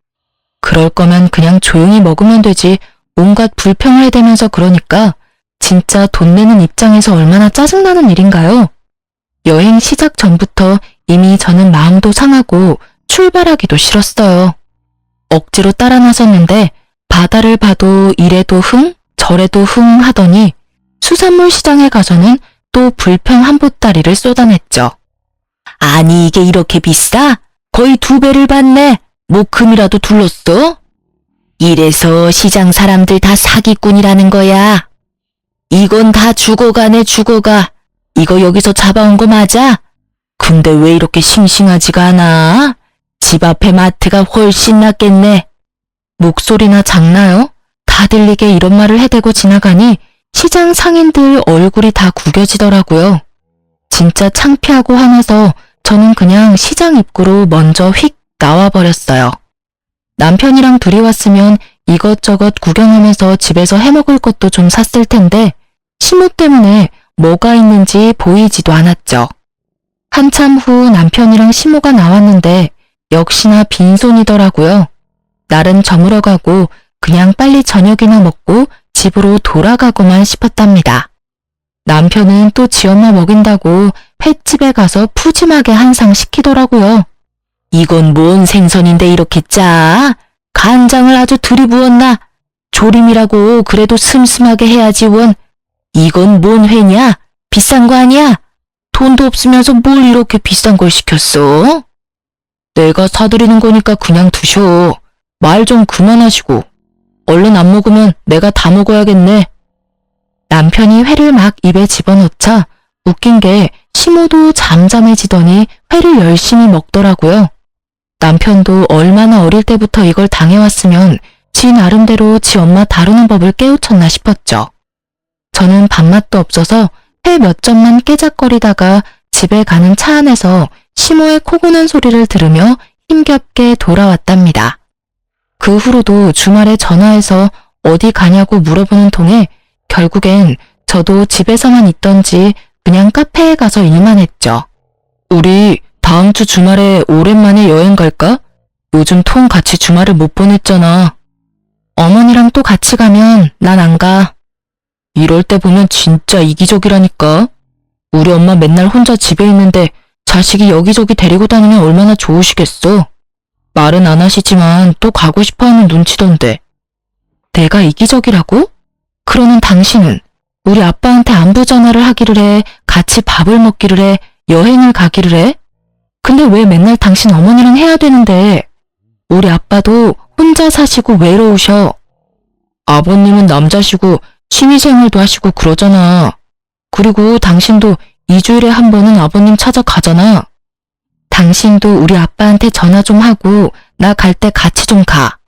그럴 거면 그냥 조용히 먹으면 되지 온갖 불평을 해대면서 그러니까 진짜 돈 내는 입장에서 얼마나 짜증나는 일인가요? 여행 시작 전부터 이미 저는 마음도 상하고 출발하기도 싫었어요. 억지로 따라 나섰는데 바다를 봐도 이래도 흥 저래도 흥 하더니 수산물 시장에 가서는 또 불평 한 보따리를 쏟아냈죠. 아니 이게 이렇게 비싸? 거의 2배를 받네. 뭐 금이라도 둘렀어? 이래서 시장 사람들 다 사기꾼이라는 거야. 이건 다 죽어가네 죽어가. 이거 여기서 잡아온 거 맞아? 근데 왜 이렇게 싱싱하지가 않아? 집 앞에 마트가 훨씬 낫겠네. 목소리나 작나요? 다 들리게 이런 말을 해대고 지나가니 시장 상인들 얼굴이 다 구겨지더라고요. 진짜 창피하고 화나서 저는 그냥 시장 입구로 먼저 휙 나와버렸어요. 남편이랑 둘이 왔으면 이것저것 구경하면서 집에서 해먹을 것도 좀 샀을 텐데 시모 때문에 뭐가 있는지 보이지도 않았죠. 한참 후 남편이랑 시모가 나왔는데 역시나 빈손이더라고요. 날은 저물어 가고 그냥 빨리 저녁이나 먹고 집으로 돌아가고만 싶었답니다. 남편은 또 지 엄마 먹인다고 횟집에 가서 푸짐하게 한상 시키더라고요. 이건 뭔 생선인데 이렇게 짜? 간장을 아주 들이부었나? 조림이라고 그래도 슴슴하게 해야지 원. 이건 뭔 회냐? 비싼 거 아니야? 돈도 없으면서 뭘 이렇게 비싼 걸 시켰어? 내가 사드리는 거니까 그냥 두셔. 말 좀 그만하시고. 얼른 안 먹으면 내가 다 먹어야겠네. 남편이 회를 막 입에 집어넣자 웃긴 게 시모도 잠잠해지더니 회를 열심히 먹더라고요. 남편도 얼마나 어릴 때부터 이걸 당해왔으면 지 나름대로 지 엄마 다루는 법을 깨우쳤나 싶었죠. 저는 밥맛도 없어서 회 몇 점만 깨작거리다가 집에 가는 차 안에서 시모의 코 고는 소리를 들으며 힘겹게 돌아왔답니다. 그 후로도 주말에 전화해서 어디 가냐고 물어보는 통에 결국엔 저도 집에서만 있던지 그냥 카페에 가서 일만 했죠. 우리 다음 주 주말에 오랜만에 여행 갈까? 요즘 통 같이 주말을 못 보냈잖아. 어머니랑 또 같이 가면 난 안 가. 이럴 때 보면 진짜 이기적이라니까. 우리 엄마 맨날 혼자 집에 있는데 자식이 여기저기 데리고 다니면 얼마나 좋으시겠어. 말은 안 하시지만 또 가고 싶어하는 눈치던데. 내가 이기적이라고? 그러는 당신은 우리 아빠한테 안부 전화를 하기를 해, 같이 밥을 먹기를 해, 여행을 가기를 해? 근데 왜 맨날 당신 어머니랑 해야 되는데? 우리 아빠도 혼자 사시고 외로우셔. 아버님은 남자시고 취미생활도 하시고 그러잖아. 그리고 당신도 2주일에 한 번은 아버님 찾아가잖아. 당신도 우리 아빠한테 전화 좀 하고 나 갈 때 같이 좀 가.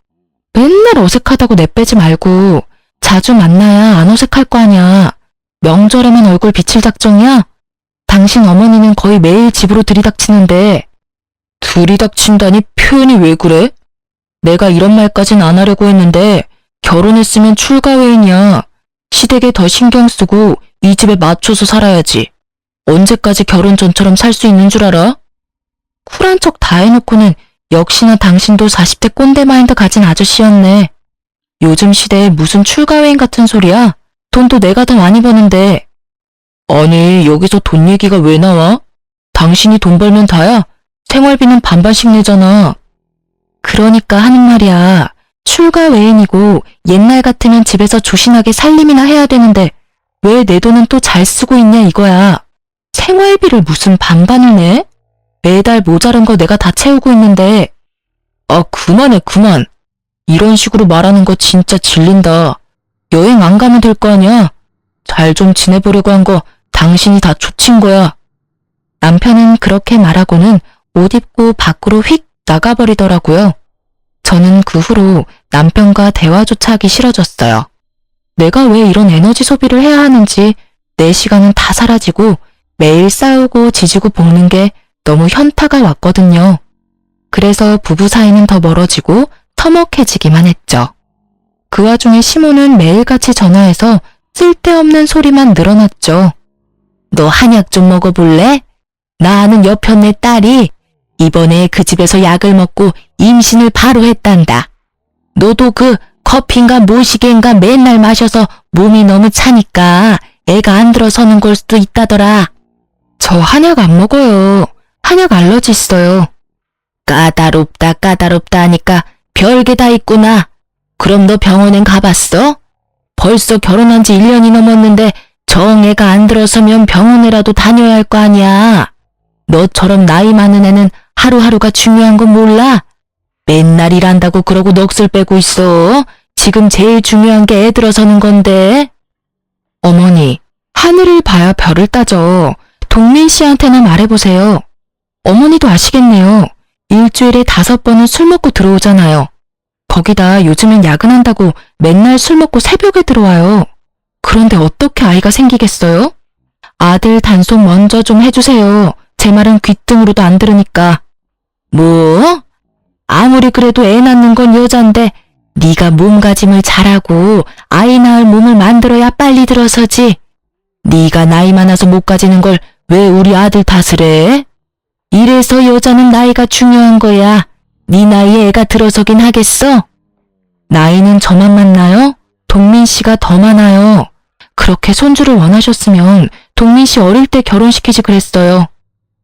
맨날 어색하다고 내빼지 말고 자주 만나야 안 어색할 거 아니야. 명절에만 얼굴 비칠 작정이야? 당신 어머니는 거의 매일 집으로 들이닥치는데. 들이닥친다니 표현이 왜 그래? 내가 이런 말까진 안 하려고 했는데 결혼했으면 출가회인이야. 시댁에 더 신경 쓰고 이 집에 맞춰서 살아야지. 언제까지 결혼 전처럼 살 수 있는 줄 알아? 쿨한 척 다 해놓고는 역시나 당신도 40대 꼰대 마인드 가진 아저씨였네. 요즘 시대에 무슨 출가회인 같은 소리야? 돈도 내가 더 많이 버는데. 아니, 여기서 돈 얘기가 왜 나와? 당신이 돈 벌면 다야? 생활비는 반반씩 내잖아. 그러니까 하는 말이야. 출가외인이고 옛날 같으면 집에서 조신하게 살림이나 해야 되는데 왜 내 돈은 또 잘 쓰고 있냐 이거야. 생활비를 무슨 반반을 내? 매달 모자른 거 내가 다 채우고 있는데. 아, 그만해, 그만. 이런 식으로 말하는 거 진짜 질린다. 여행 안 가면 될 거 아니야? 잘 좀 지내보려고 한 거 당신이 다 초친 거야. 남편은 그렇게 말하고는 옷 입고 밖으로 휙 나가버리더라고요. 저는 그 후로 남편과 대화조차 하기 싫어졌어요. 내가 왜 이런 에너지 소비를 해야 하는지 내 시간은 다 사라지고 매일 싸우고 지지고 볶는 게 너무 현타가 왔거든요. 그래서 부부 사이는 더 멀어지고 서먹해지기만 했죠. 그 와중에 시모는 매일같이 전화해서 쓸데없는 소리만 늘어났죠. 너 한약 좀 먹어볼래? 나 아는 여편네 딸이 이번에 그 집에서 약을 먹고 임신을 바로 했단다. 너도 그 커피인가 모시개인가 맨날 마셔서 몸이 너무 차니까 애가 안 들어서는 걸 수도 있다더라. 저 한약 안 먹어요. 한약 알러지 있어요. 까다롭다 까다롭다 하니까 별게 다 있구나. 그럼 너 병원엔 가봤어? 벌써 결혼한 지 1년이 넘었는데 정애가 안 들어서면 병원에라도 다녀야 할 거 아니야. 너처럼 나이 많은 애는 하루하루가 중요한 건 몰라? 맨날 일한다고 그러고 넋을 빼고 있어. 지금 제일 중요한 게 애 들어서는 건데. 어머니, 하늘을 봐야 별을 따져. 동민 씨한테나 말해보세요. 어머니도 아시겠네요. 일주일에 5번은 술 먹고 들어오잖아요. 거기다 요즘엔 야근한다고 맨날 술 먹고 새벽에 들어와요. 그런데 어떻게 아이가 생기겠어요? 아들 단속 먼저 좀 해주세요. 제 말은 귓등으로도 안 들으니까. 뭐? 아무리 그래도 애 낳는 건 여잔데 네가 몸가짐을 잘하고 아이 낳을 몸을 만들어야 빨리 들어서지. 네가 나이 많아서 못 가지는 걸 왜 우리 아들 탓을 해? 이래서 여자는 나이가 중요한 거야. 네 나이에 애가 들어서긴 하겠어? 나이는 저만 많나요? 동민 씨가 더 많아요. 그렇게 손주를 원하셨으면 동민 씨 어릴 때 결혼시키지 그랬어요.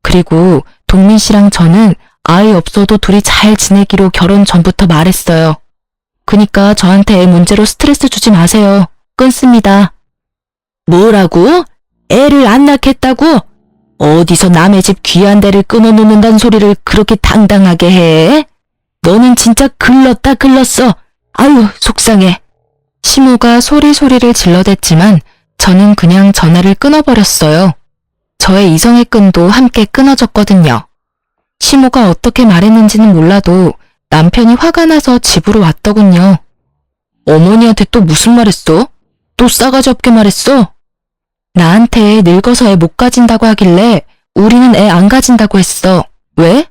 그리고 동민 씨랑 저는 아이 없어도 둘이 잘 지내기로 결혼 전부터 말했어요. 그니까 저한테 애 문제로 스트레스 주지 마세요. 끊습니다. 뭐라고? 애를 안 낳겠다고? 어디서 남의 집 귀한 데를 끊어놓는다는 소리를 그렇게 당당하게 해? 너는 진짜 글렀다 글렀어. 아유 속상해. 시모가 소리소리를 질러댔지만 저는 그냥 전화를 끊어버렸어요. 저의 이성의 끈도 함께 끊어졌거든요. 시모가 어떻게 말했는지는 몰라도 남편이 화가 나서 집으로 왔더군요. 어머니한테 또 무슨 말했어? 또 싸가지 없게 말했어? 나한테 늙어서 애 못 가진다고 하길래 우리는 애 안 가진다고 했어. 왜?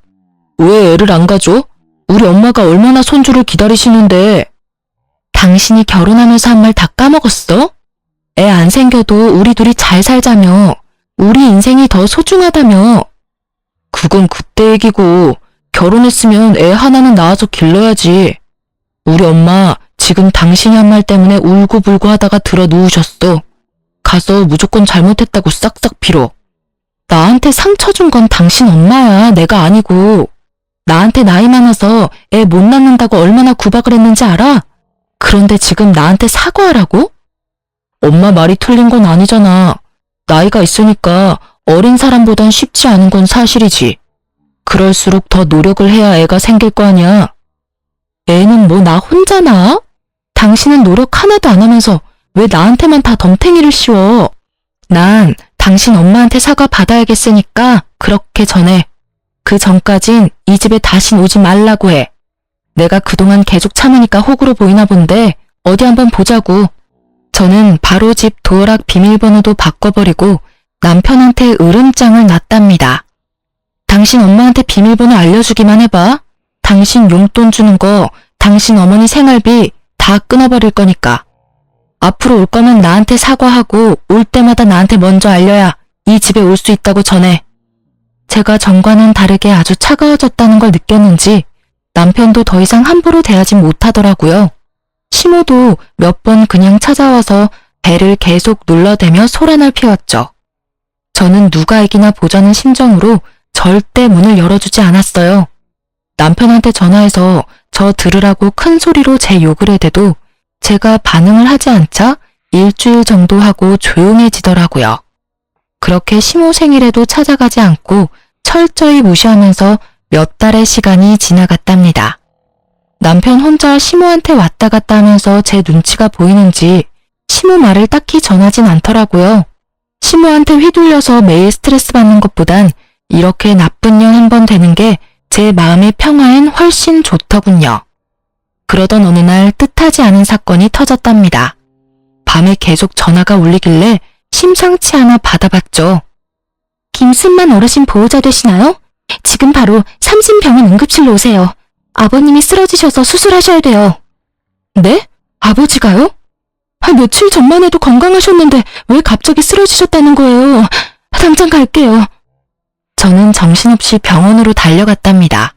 왜 애를 안 가져? 우리 엄마가 얼마나 손주를 기다리시는데. 당신이 결혼하면서 한 말 다 까먹었어? 애 안 생겨도 우리 둘이 잘 살자며. 우리 인생이 더 소중하다며. 그건 그때 얘기고 결혼했으면 애 하나는 낳아서 길러야지. 우리 엄마 지금 당신이 한 말 때문에 울고불고 하다가 들어 누우셨어. 가서 무조건 잘못했다고 싹싹 빌어. 나한테 상처 준 건 당신 엄마야, 내가 아니고. 나한테 나이 많아서 애 못 낳는다고 얼마나 구박을 했는지 알아? 그런데 지금 나한테 사과하라고? 엄마 말이 틀린 건 아니잖아. 나이가 있으니까 어린 사람보단 쉽지 않은 건 사실이지. 그럴수록 더 노력을 해야 애가 생길 거 아니야. 애는 뭐 나 혼자 낳아? 당신은 노력 하나도 안 하면서 왜 나한테만 다 덤탱이를 씌워? 난 당신 엄마한테 사과 받아야겠으니까 그렇게 전해. 그 전까진 이 집에 다신 오지 말라고 해. 내가 그동안 계속 참으니까 호구로 보이나 본데 어디 한번 보자고. 저는 바로 집 도어락 비밀번호도 바꿔버리고 남편한테 으름장을 놨답니다. 당신 엄마한테 비밀번호 알려주기만 해봐. 당신 용돈 주는 거, 당신 어머니 생활비 다 끊어버릴 거니까. 앞으로 올 거면 나한테 사과하고 올 때마다 나한테 먼저 알려야 이 집에 올 수 있다고 전해. 제가 전과는 다르게 아주 차가워졌다는 걸 느꼈는지 남편도 더 이상 함부로 대하지 못하더라고요. 시모도 몇 번 그냥 찾아와서 배를 계속 눌러대며 소란을 피웠죠. 저는 누가 이기나 보자는 심정으로 절대 문을 열어주지 않았어요. 남편한테 전화해서 저 들으라고 큰 소리로 제 욕을 해대도 제가 반응을 하지 않자 일주일 정도 하고 조용해지더라고요. 그렇게 시모 생일에도 찾아가지 않고 철저히 무시하면서 몇 달의 시간이 지나갔답니다. 남편 혼자 시모한테 왔다 갔다 하면서 제 눈치가 보이는지 시모 말을 딱히 전하진 않더라고요. 시모한테 휘둘려서 매일 스트레스 받는 것보단 이렇게 나쁜 년 한 번 되는 게 제 마음의 평화엔 훨씬 좋더군요. 그러던 어느 날 뜻하지 않은 사건이 터졌답니다. 밤에 계속 전화가 울리길래 심상치 않아 받아봤죠. 김순만 어르신 보호자 되시나요? 지금 바로 삼신병원 응급실로 오세요. 아버님이 쓰러지셔서 수술하셔야 돼요. 네? 아버지가요? 며칠 전만 해도 건강하셨는데 왜 갑자기 쓰러지셨다는 거예요? 당장 갈게요. 저는 정신없이 병원으로 달려갔답니다.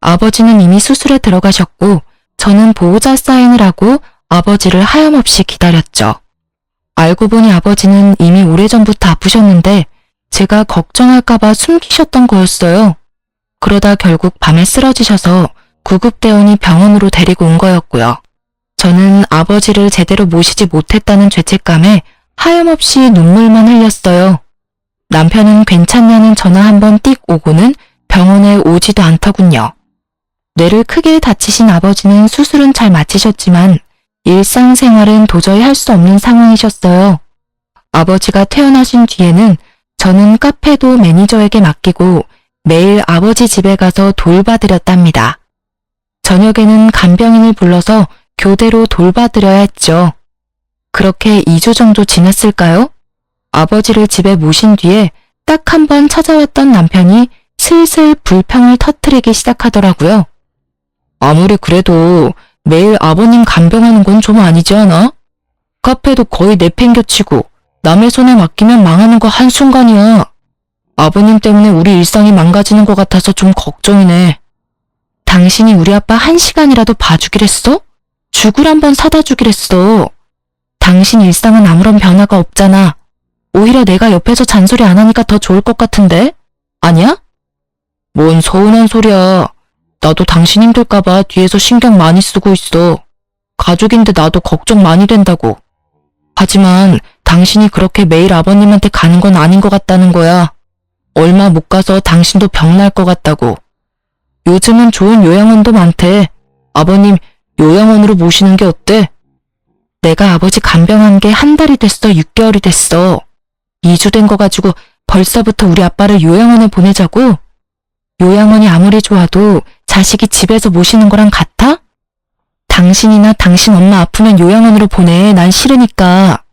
아버지는 이미 수술에 들어가셨고 저는 보호자 사인을 하고 아버지를 하염없이 기다렸죠. 알고 보니 아버지는 이미 오래전부터 아프셨는데 제가 걱정할까봐 숨기셨던 거였어요. 그러다 결국 밤에 쓰러지셔서 구급대원이 병원으로 데리고 온 거였고요. 저는 아버지를 제대로 모시지 못했다는 죄책감에 하염없이 눈물만 흘렸어요. 남편은 괜찮냐는 전화 한번 띡 오고는 병원에 오지도 않더군요. 뇌를 크게 다치신 아버지는 수술은 잘 마치셨지만 일상생활은 도저히 할 수 없는 상황이셨어요. 아버지가 퇴원하신 뒤에는 저는 카페도 매니저에게 맡기고 매일 아버지 집에 가서 돌봐드렸답니다. 저녁에는 간병인을 불러서 교대로 돌봐드려야 했죠. 그렇게 2주 정도 지났을까요? 아버지를 집에 모신 뒤에 딱 한 번 찾아왔던 남편이 슬슬 불평을 터뜨리기 시작하더라고요. 아무리 그래도 매일 아버님 간병하는 건 좀 아니지 않아? 카페도 거의 내팽겨치고 남의 손에 맡기면 망하는 거 한순간이야. 아버님 때문에 우리 일상이 망가지는 것 같아서 좀 걱정이네. 당신이 우리 아빠 1시간이라도 봐주기랬어? 죽을 한번 사다 주기랬어. 당신 일상은 아무런 변화가 없잖아. 오히려 내가 옆에서 잔소리 안 하니까 더 좋을 것 같은데? 아니야? 뭔 서운한 소리야. 나도 당신 힘들까봐 뒤에서 신경 많이 쓰고 있어. 가족인데 나도 걱정 많이 된다고. 하지만 당신이 그렇게 매일 아버님한테 가는 건 아닌 것 같다는 거야. 얼마 못 가서 당신도 병날 것 같다고. 요즘은 좋은 요양원도 많대. 아버님 요양원으로 모시는 게 어때? 내가 아버지 간병한 게 한 달이 됐어, 6개월이 됐어. 2주 된 거 가지고 벌써부터 우리 아빠를 요양원에 보내자고? 요양원이 아무리 좋아도 자식이 집에서 모시는 거랑 같아? 당신이나 당신 엄마 아프면 요양원으로 보내. 난 싫으니까.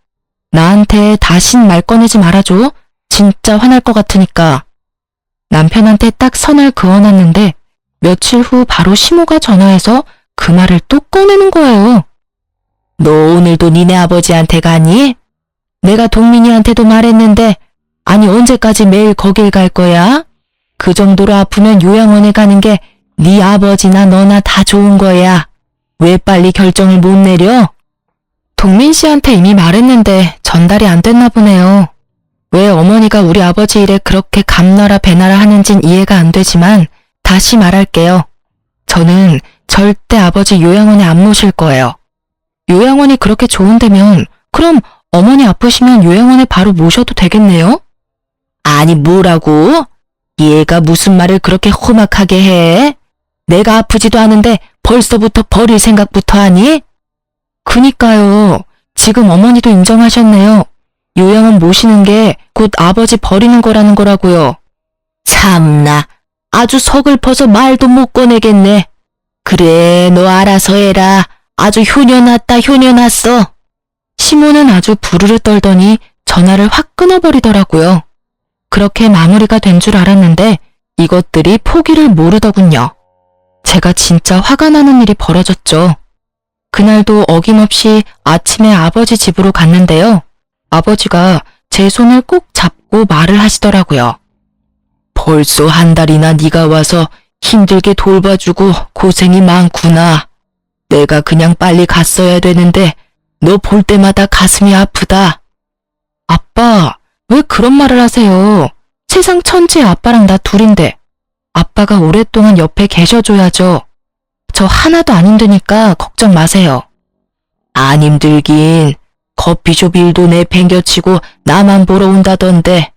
나한테 다신 말 꺼내지 말아줘. 진짜 화날 것 같으니까. 남편한테 딱 선을 그어놨는데 며칠 후 바로 시모가 전화해서 그 말을 또 꺼내는 거예요. 너 오늘도 니네 아버지한테 가니? 내가 동민이한테도 말했는데 아니 언제까지 매일 거길 갈 거야? 그 정도로 아프면 요양원에 가는 게 네 아버지나 너나 다 좋은 거야. 왜 빨리 결정을 못 내려? 동민 씨한테 이미 말했는데 전달이 안 됐나 보네요. 왜 어머니가 우리 아버지 일에 그렇게 감나라 배나라 하는진 이해가 안 되지만 다시 말할게요. 저는 절대 아버지 요양원에 안 모실 거예요. 요양원이 그렇게 좋은 데면 그럼 어머니 아프시면 요양원에 바로 모셔도 되겠네요? 아니 뭐라고? 얘가 무슨 말을 그렇게 험악하게 해? 내가 아프지도 않은데 벌써부터 버릴 생각부터 하니? 그니까요. 지금 어머니도 인정하셨네요. 요양원 모시는 게 곧 아버지 버리는 거라는 거라고요. 참나, 아주 서글퍼서 말도 못 꺼내겠네. 그래, 너 알아서 해라. 아주 효녀났다, 효녀났어. 시모는 아주 부르르 떨더니 전화를 확 끊어버리더라고요. 그렇게 마무리가 된 줄 알았는데 이것들이 포기를 모르더군요. 제가 진짜 화가 나는 일이 벌어졌죠. 그날도 어김없이 아침에 아버지 집으로 갔는데요. 아버지가 제 손을 꼭 잡고 말을 하시더라고요. 벌써 한 달이나 네가 와서 힘들게 돌봐주고 고생이 많구나. 내가 그냥 빨리 갔어야 되는데 너 볼 때마다 가슴이 아프다. 아빠, 왜 그런 말을 하세요? 세상 천지의 아빠랑 나 둘인데. 아빠가 오랫동안 옆에 계셔줘야죠. 저 하나도 안 힘드니까 걱정 마세요. 안 힘들긴. 커피숍 일도 내팽겨치고 나만 보러 온다던데.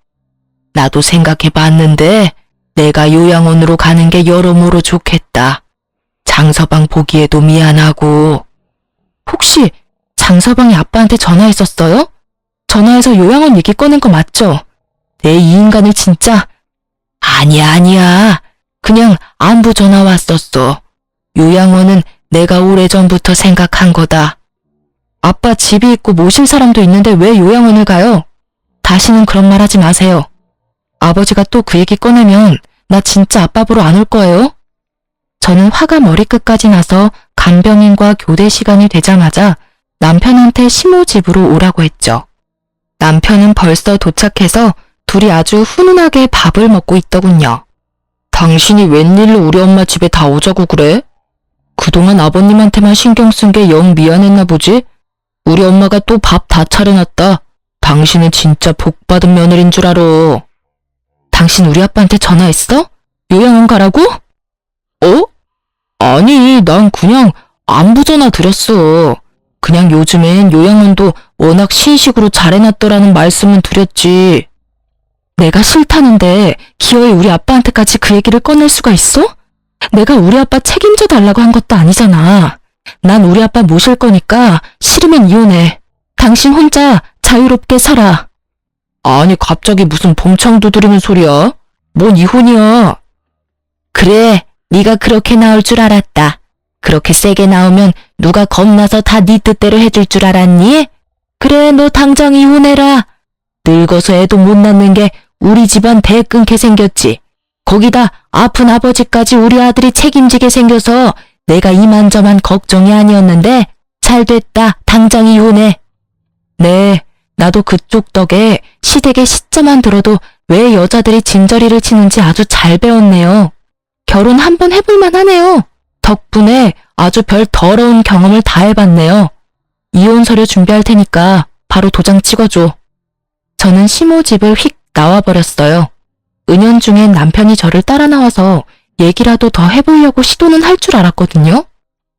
나도 생각해봤는데 내가 요양원으로 가는 게 여러모로 좋겠다. 장서방 보기에도 미안하고. 혹시 장서방이 아빠한테 전화했었어요? 전화해서 요양원 얘기 꺼낸 거 맞죠? 내 이 인간을 진짜. 아니야. 그냥 안부 전화 왔었어. 요양원은 내가 오래전부터 생각한 거다. 아빠 집이 있고 모실 사람도 있는데 왜 요양원을 가요? 다시는 그런 말 하지 마세요. 아버지가 또 그 얘기 꺼내면 나 진짜 아빠 보러 안 올 거예요? 저는 화가 머리끝까지 나서 간병인과 교대 시간이 되자마자 남편한테 시모 집으로 오라고 했죠. 남편은 벌써 도착해서 둘이 아주 훈훈하게 밥을 먹고 있더군요. 당신이 웬일로 우리 엄마 집에 다 오자고 그래? 그동안 아버님한테만 신경 쓴 게 영 미안했나 보지? 우리 엄마가 또 밥 다 차려놨다. 당신은 진짜 복받은 며느리인 줄 알아. 당신 우리 아빠한테 전화했어? 요양원 가라고? 어? 아니, 난 그냥 안부 전화 드렸어. 그냥 요즘엔 요양원도 워낙 신식으로 잘해놨더라는 말씀은 드렸지. 내가 싫다는데 기어이 우리 아빠한테까지 그 얘기를 꺼낼 수가 있어? 내가 우리 아빠 책임져 달라고 한 것도 아니잖아. 난 우리 아빠 모실 거니까 싫으면 이혼해. 당신 혼자 자유롭게 살아. 아니 갑자기 무슨 봄창 두드리는 소리야? 뭔 이혼이야? 그래, 네가 그렇게 나올 줄 알았다. 그렇게 세게 나오면 누가 겁나서 다 네 뜻대로 해줄 줄 알았니? 그래, 너 당장 이혼해라. 늙어서 애도 못 낳는 게 우리 집안 대 끊게 생겼지. 거기다 아픈 아버지까지 우리 아들이 책임지게 생겨서 내가 이만저만 걱정이 아니었는데 잘 됐다. 당장 이혼해. 네, 나도 그쪽 덕에 시댁의 시자만 들어도 왜 여자들이 진저리를 치는지 아주 잘 배웠네요. 결혼 한번 해볼만 하네요. 덕분에 아주 별 더러운 경험을 다 해봤네요. 이혼 서류 준비할 테니까 바로 도장 찍어줘. 저는 시모 집을 휙 나와버렸어요. 은연중에 남편이 저를 따라 나와서 얘기라도 더 해보려고 시도는 할 줄 알았거든요.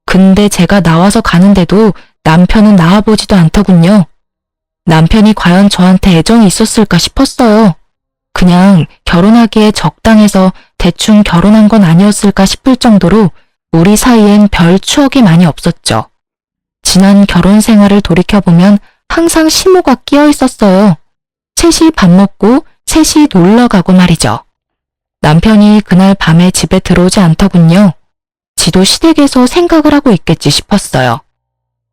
근데 제가 나와서 가는데도 남편은 나와보지도 않더군요. 남편이 과연 저한테 애정이 있었을까 싶었어요. 그냥 결혼하기에 적당해서 대충 결혼한 건 아니었을까 싶을 정도로 우리 사이엔 별 추억이 많이 없었죠. 지난 결혼 생활을 돌이켜보면 항상 시모가 끼어 있었어요. 셋이 밥 먹고 셋이 놀러 가고 말이죠. 남편이 그날 밤에 집에 들어오지 않더군요. 지도 시댁에서 생각을 하고 있겠지 싶었어요.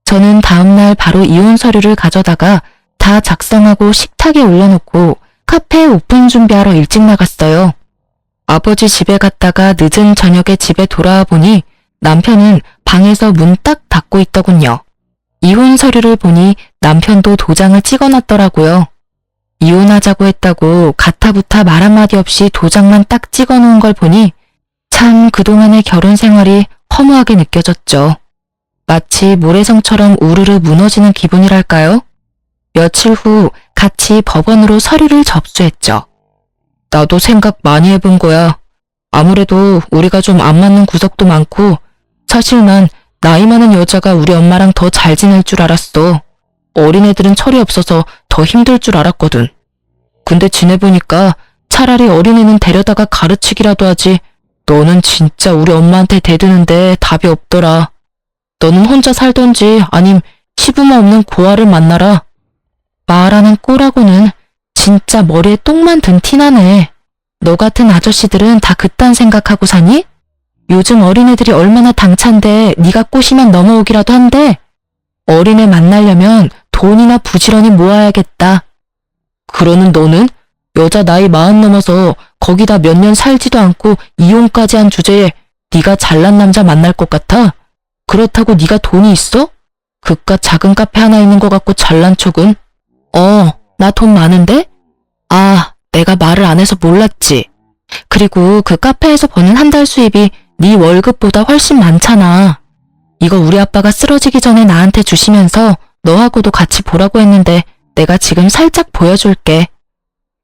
저는 다음날 바로 이혼 서류를 가져다가 다 작성하고 식탁에 올려놓고 카페 오픈 준비하러 일찍 나갔어요. 아버지 집에 갔다가 늦은 저녁에 집에 돌아와 보니 남편은 방에서 문 딱 닫고 있더군요. 이혼 서류를 보니 남편도 도장을 찍어놨더라고요. 이혼하자고 했다고 가타부타 말 한마디 없이 도장만 딱 찍어놓은 걸 보니 참 그동안의 결혼 생활이 허무하게 느껴졌죠. 마치 모래성처럼 우르르 무너지는 기분이랄까요? 며칠 후 같이 법원으로 서류를 접수했죠. 나도 생각 많이 해본 거야. 아무래도 우리가 좀 안 맞는 구석도 많고 사실 난 나이 많은 여자가 우리 엄마랑 더 잘 지낼 줄 알았어. 어린애들은 철이 없어서 더 힘들 줄 알았거든. 근데 지내보니까 차라리 어린애는 데려다가 가르치기라도 하지. 너는 진짜 우리 엄마한테 대드는데 답이 없더라. 너는 혼자 살던지 아님 시부모 없는 고아를 만나라. 말하는 꼴하고는 진짜 머리에 똥만 든 티나네. 너 같은 아저씨들은 다 그딴 생각하고 사니? 요즘 어린애들이 얼마나 당찬데 네가 꼬시면 넘어오기라도 한대. 어린애 만나려면 돈이나 부지런히 모아야겠다. 그러는 너는 여자 나이 40 넘어서 거기다 몇 년 살지도 않고 이혼까지 한 주제에 네가 잘난 남자 만날 것 같아? 그렇다고 네가 돈이 있어? 그깟 작은 카페 하나 있는 것 같고 잘난 척은? 나 돈 많은데? 아, 내가 말을 안 해서 몰랐지. 그리고 그 카페에서 버는 한 달 수입이 네 월급보다 훨씬 많잖아. 이거 우리 아빠가 쓰러지기 전에 나한테 주시면서 너하고도 같이 보라고 했는데 내가 지금 살짝 보여줄게.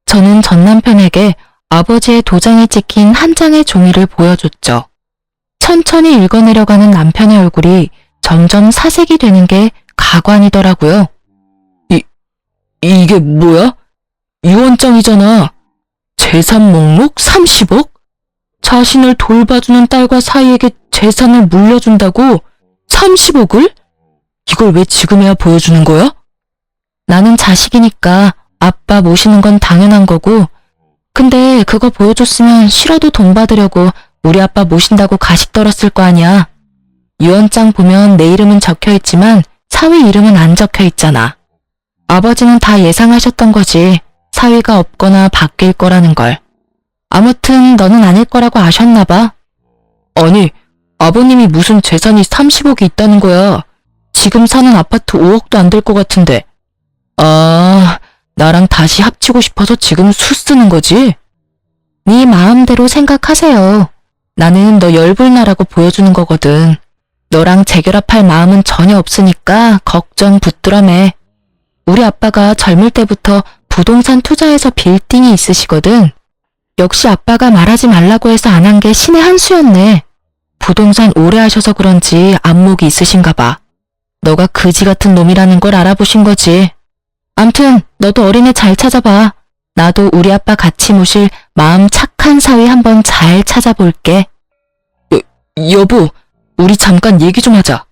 저는 전 남편에게 아버지의 도장이 찍힌 한 장의 종이를 보여줬죠. 천천히 읽어내려가는 남편의 얼굴이 점점 사색이 되는 게 가관이더라고요. 이게 뭐야? 유언장이잖아. 재산 목록 30억? 자신을 돌봐주는 딸과 사이에게 재산을 물려준다고 30억을? 이걸 왜 지금에야 보여주는 거야? 나는 자식이니까 아빠 모시는 건 당연한 거고, 근데 그거 보여줬으면 싫어도 돈 받으려고 우리 아빠 모신다고 가식 떨었을 거 아니야. 유언장 보면 내 이름은 적혀있지만 사위 이름은 안 적혀있잖아. 아버지는 다 예상하셨던 거지. 사위가 없거나 바뀔 거라는 걸. 아무튼 너는 아닐 거라고 아셨나 봐. 아니, 아버님이 무슨 재산이 30억이 있다는 거야. 지금 사는 아파트 5억도 안 될 것 같은데. 아, 나랑 다시 합치고 싶어서 지금 수 쓰는 거지? 네 마음대로 생각하세요. 나는 너 열불나라고 보여주는 거거든. 너랑 재결합할 마음은 전혀 없으니까 걱정 붙들어 매. 우리 아빠가 젊을 때부터 부동산 투자해서 빌딩이 있으시거든. 역시 아빠가 말하지 말라고 해서 안 한 게 신의 한 수였네. 부동산 오래 하셔서 그런지 안목이 있으신가 봐. 너가 그지 같은 놈이라는 걸 알아보신 거지. 암튼 너도 어린애 잘 찾아봐. 나도 우리 아빠 같이 모실 마음 착한 사위 한번 잘 찾아볼게. 여보, 우리 잠깐 얘기 좀 하자.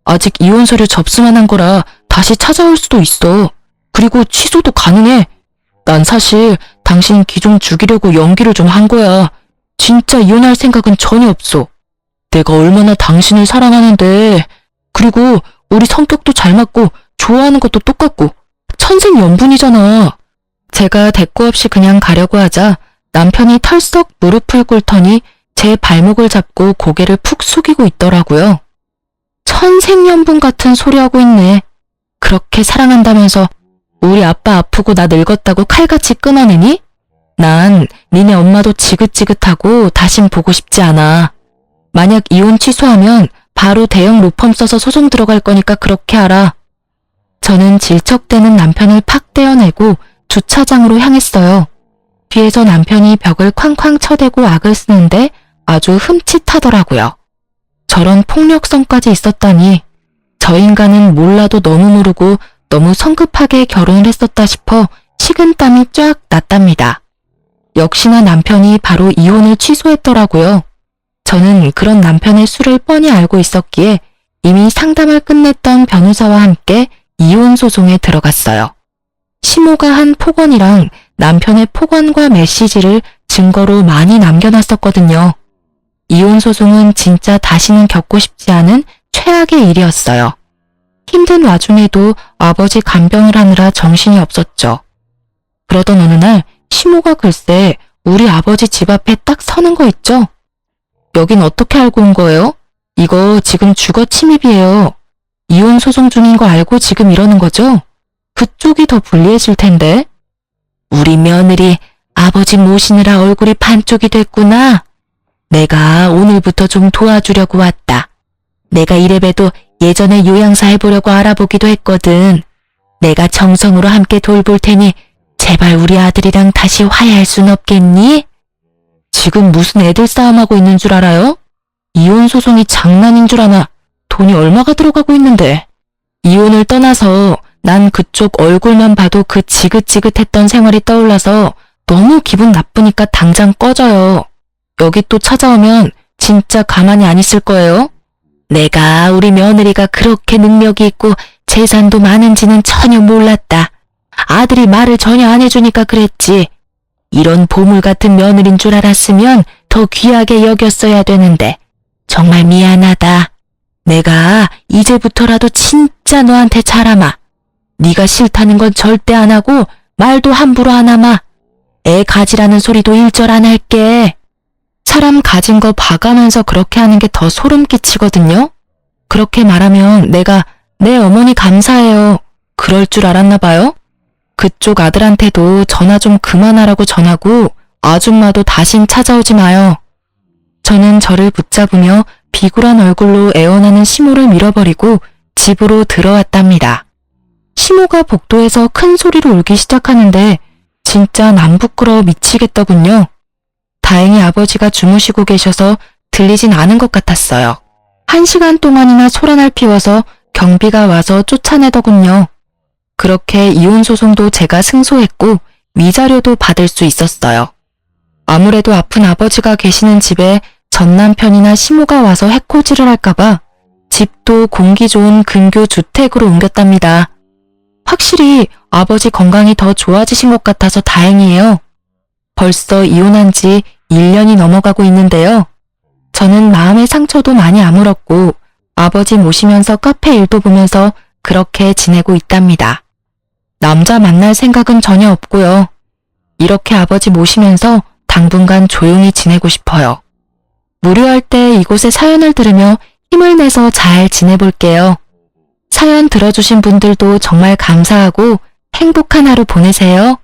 아직 이혼 서류 접수만 한 거라 다시 찾아올 수도 있어. 그리고 취소도 가능해. 난 사실 당신 기좀 죽이려고 연기를 좀 한 거야. 진짜 이혼할 생각은 전혀 없어. 내가 얼마나 당신을 사랑하는데. 그리고 우리 성격도 잘 맞고 좋아하는 것도 똑같고 천생연분이잖아. 제가 대꾸 없이 그냥 가려고 하자 남편이 털썩 무릎을 꿇더니 제 발목을 잡고 고개를 푹 숙이고 있더라고요. 천생연분 같은 소리하고 있네. 그렇게 사랑한다면서 우리 아빠 아프고 나 늙었다고 칼같이 끊어내니? 난 니네 엄마도 지긋지긋하고 다신 보고 싶지 않아. 만약 이혼 취소하면 바로 대형 로펌 써서 소송 들어갈 거니까 그렇게 알아. 저는 질척대는 남편을 팍 떼어내고 주차장으로 향했어요. 뒤에서 남편이 벽을 쾅쾅 쳐대고 악을 쓰는데 아주 흠칫하더라고요. 저런 폭력성까지 있었다니 저 인간은 몰라도 너무 모르고 너무 성급하게 결혼을 했었다 싶어 식은땀이 쫙 났답니다. 역시나 남편이 바로 이혼을 취소했더라고요. 저는 그런 남편의 수를 뻔히 알고 있었기에 이미 상담을 끝냈던 변호사와 함께 이혼 소송에 들어갔어요. 시모가 한 폭언이랑 남편의 폭언과 메시지를 증거로 많이 남겨놨었거든요. 이혼 소송은 진짜 다시는 겪고 싶지 않은 최악의 일이었어요. 힘든 와중에도 아버지 간병을 하느라 정신이 없었죠. 그러던 어느 날 시모가 글쎄 우리 아버지 집 앞에 딱 서는 거 있죠? 여긴 어떻게 알고 온 거예요? 이거 지금 주거 침입이에요. 이혼 소송 중인 거 알고 지금 이러는 거죠? 그쪽이 더 불리해질 텐데. 우리 며느리 아버지 모시느라 얼굴이 반쪽이 됐구나. 내가 오늘부터 좀 도와주려고 왔다. 내가 이래봬도 예전에 요양사 해보려고 알아보기도 했거든. 내가 정성으로 함께 돌볼 테니 제발 우리 아들이랑 다시 화해할 순 없겠니? 지금 무슨 애들 싸움하고 있는 줄 알아요? 이혼 소송이 장난인 줄 아나. 돈이 얼마가 들어가고 있는데. 이혼을 떠나서 난 그쪽 얼굴만 봐도 그 지긋지긋했던 생활이 떠올라서 너무 기분 나쁘니까 당장 꺼져요. 여기 또 찾아오면 진짜 가만히 안 있을 거예요. 내가 우리 며느리가 그렇게 능력이 있고 재산도 많은지는 전혀 몰랐다. 아들이 말을 전혀 안 해주니까 그랬지. 이런 보물 같은 며느린 줄 알았으면 더 귀하게 여겼어야 되는데 정말 미안하다. 내가 이제부터라도 진짜 너한테 잘하마. 네가 싫다는 건 절대 안 하고 말도 함부로 안 하마. 애 가지라는 소리도 일절 안 할게. 사람 가진 거 봐가면서 그렇게 하는 게 더 소름 끼치거든요. 그렇게 말하면 내가 내 어머니 감사해요. 그럴 줄 알았나 봐요. 그쪽 아들한테도 전화 좀 그만하라고 전하고 아줌마도 다신 찾아오지 마요. 저는 저를 붙잡으며 비굴한 얼굴로 애원하는 시모를 밀어버리고 집으로 들어왔답니다. 시모가 복도에서 큰 소리로 울기 시작하는데 진짜 남 부끄러워 미치겠더군요. 다행히 아버지가 주무시고 계셔서 들리진 않은 것 같았어요. 1시간 동안이나 소란을 피워서 경비가 와서 쫓아내더군요. 그렇게 이혼 소송도 제가 승소했고 위자료도 받을 수 있었어요. 아무래도 아픈 아버지가 계시는 집에 전 남편이나 시모가 와서 해코지를 할까봐 집도 공기 좋은 근교 주택으로 옮겼답니다. 확실히 아버지 건강이 더 좋아지신 것 같아서 다행이에요. 벌써 이혼한 지 1년이 넘어가고 있는데요. 저는 마음의 상처도 많이 아물었고 아버지 모시면서 카페 일도 보면서 그렇게 지내고 있답니다. 남자 만날 생각은 전혀 없고요. 이렇게 아버지 모시면서 당분간 조용히 지내고 싶어요. 무료할 때 이곳에 사연을 들으며 힘을 내서 잘 지내볼게요. 사연 들어주신 분들도 정말 감사하고 행복한 하루 보내세요.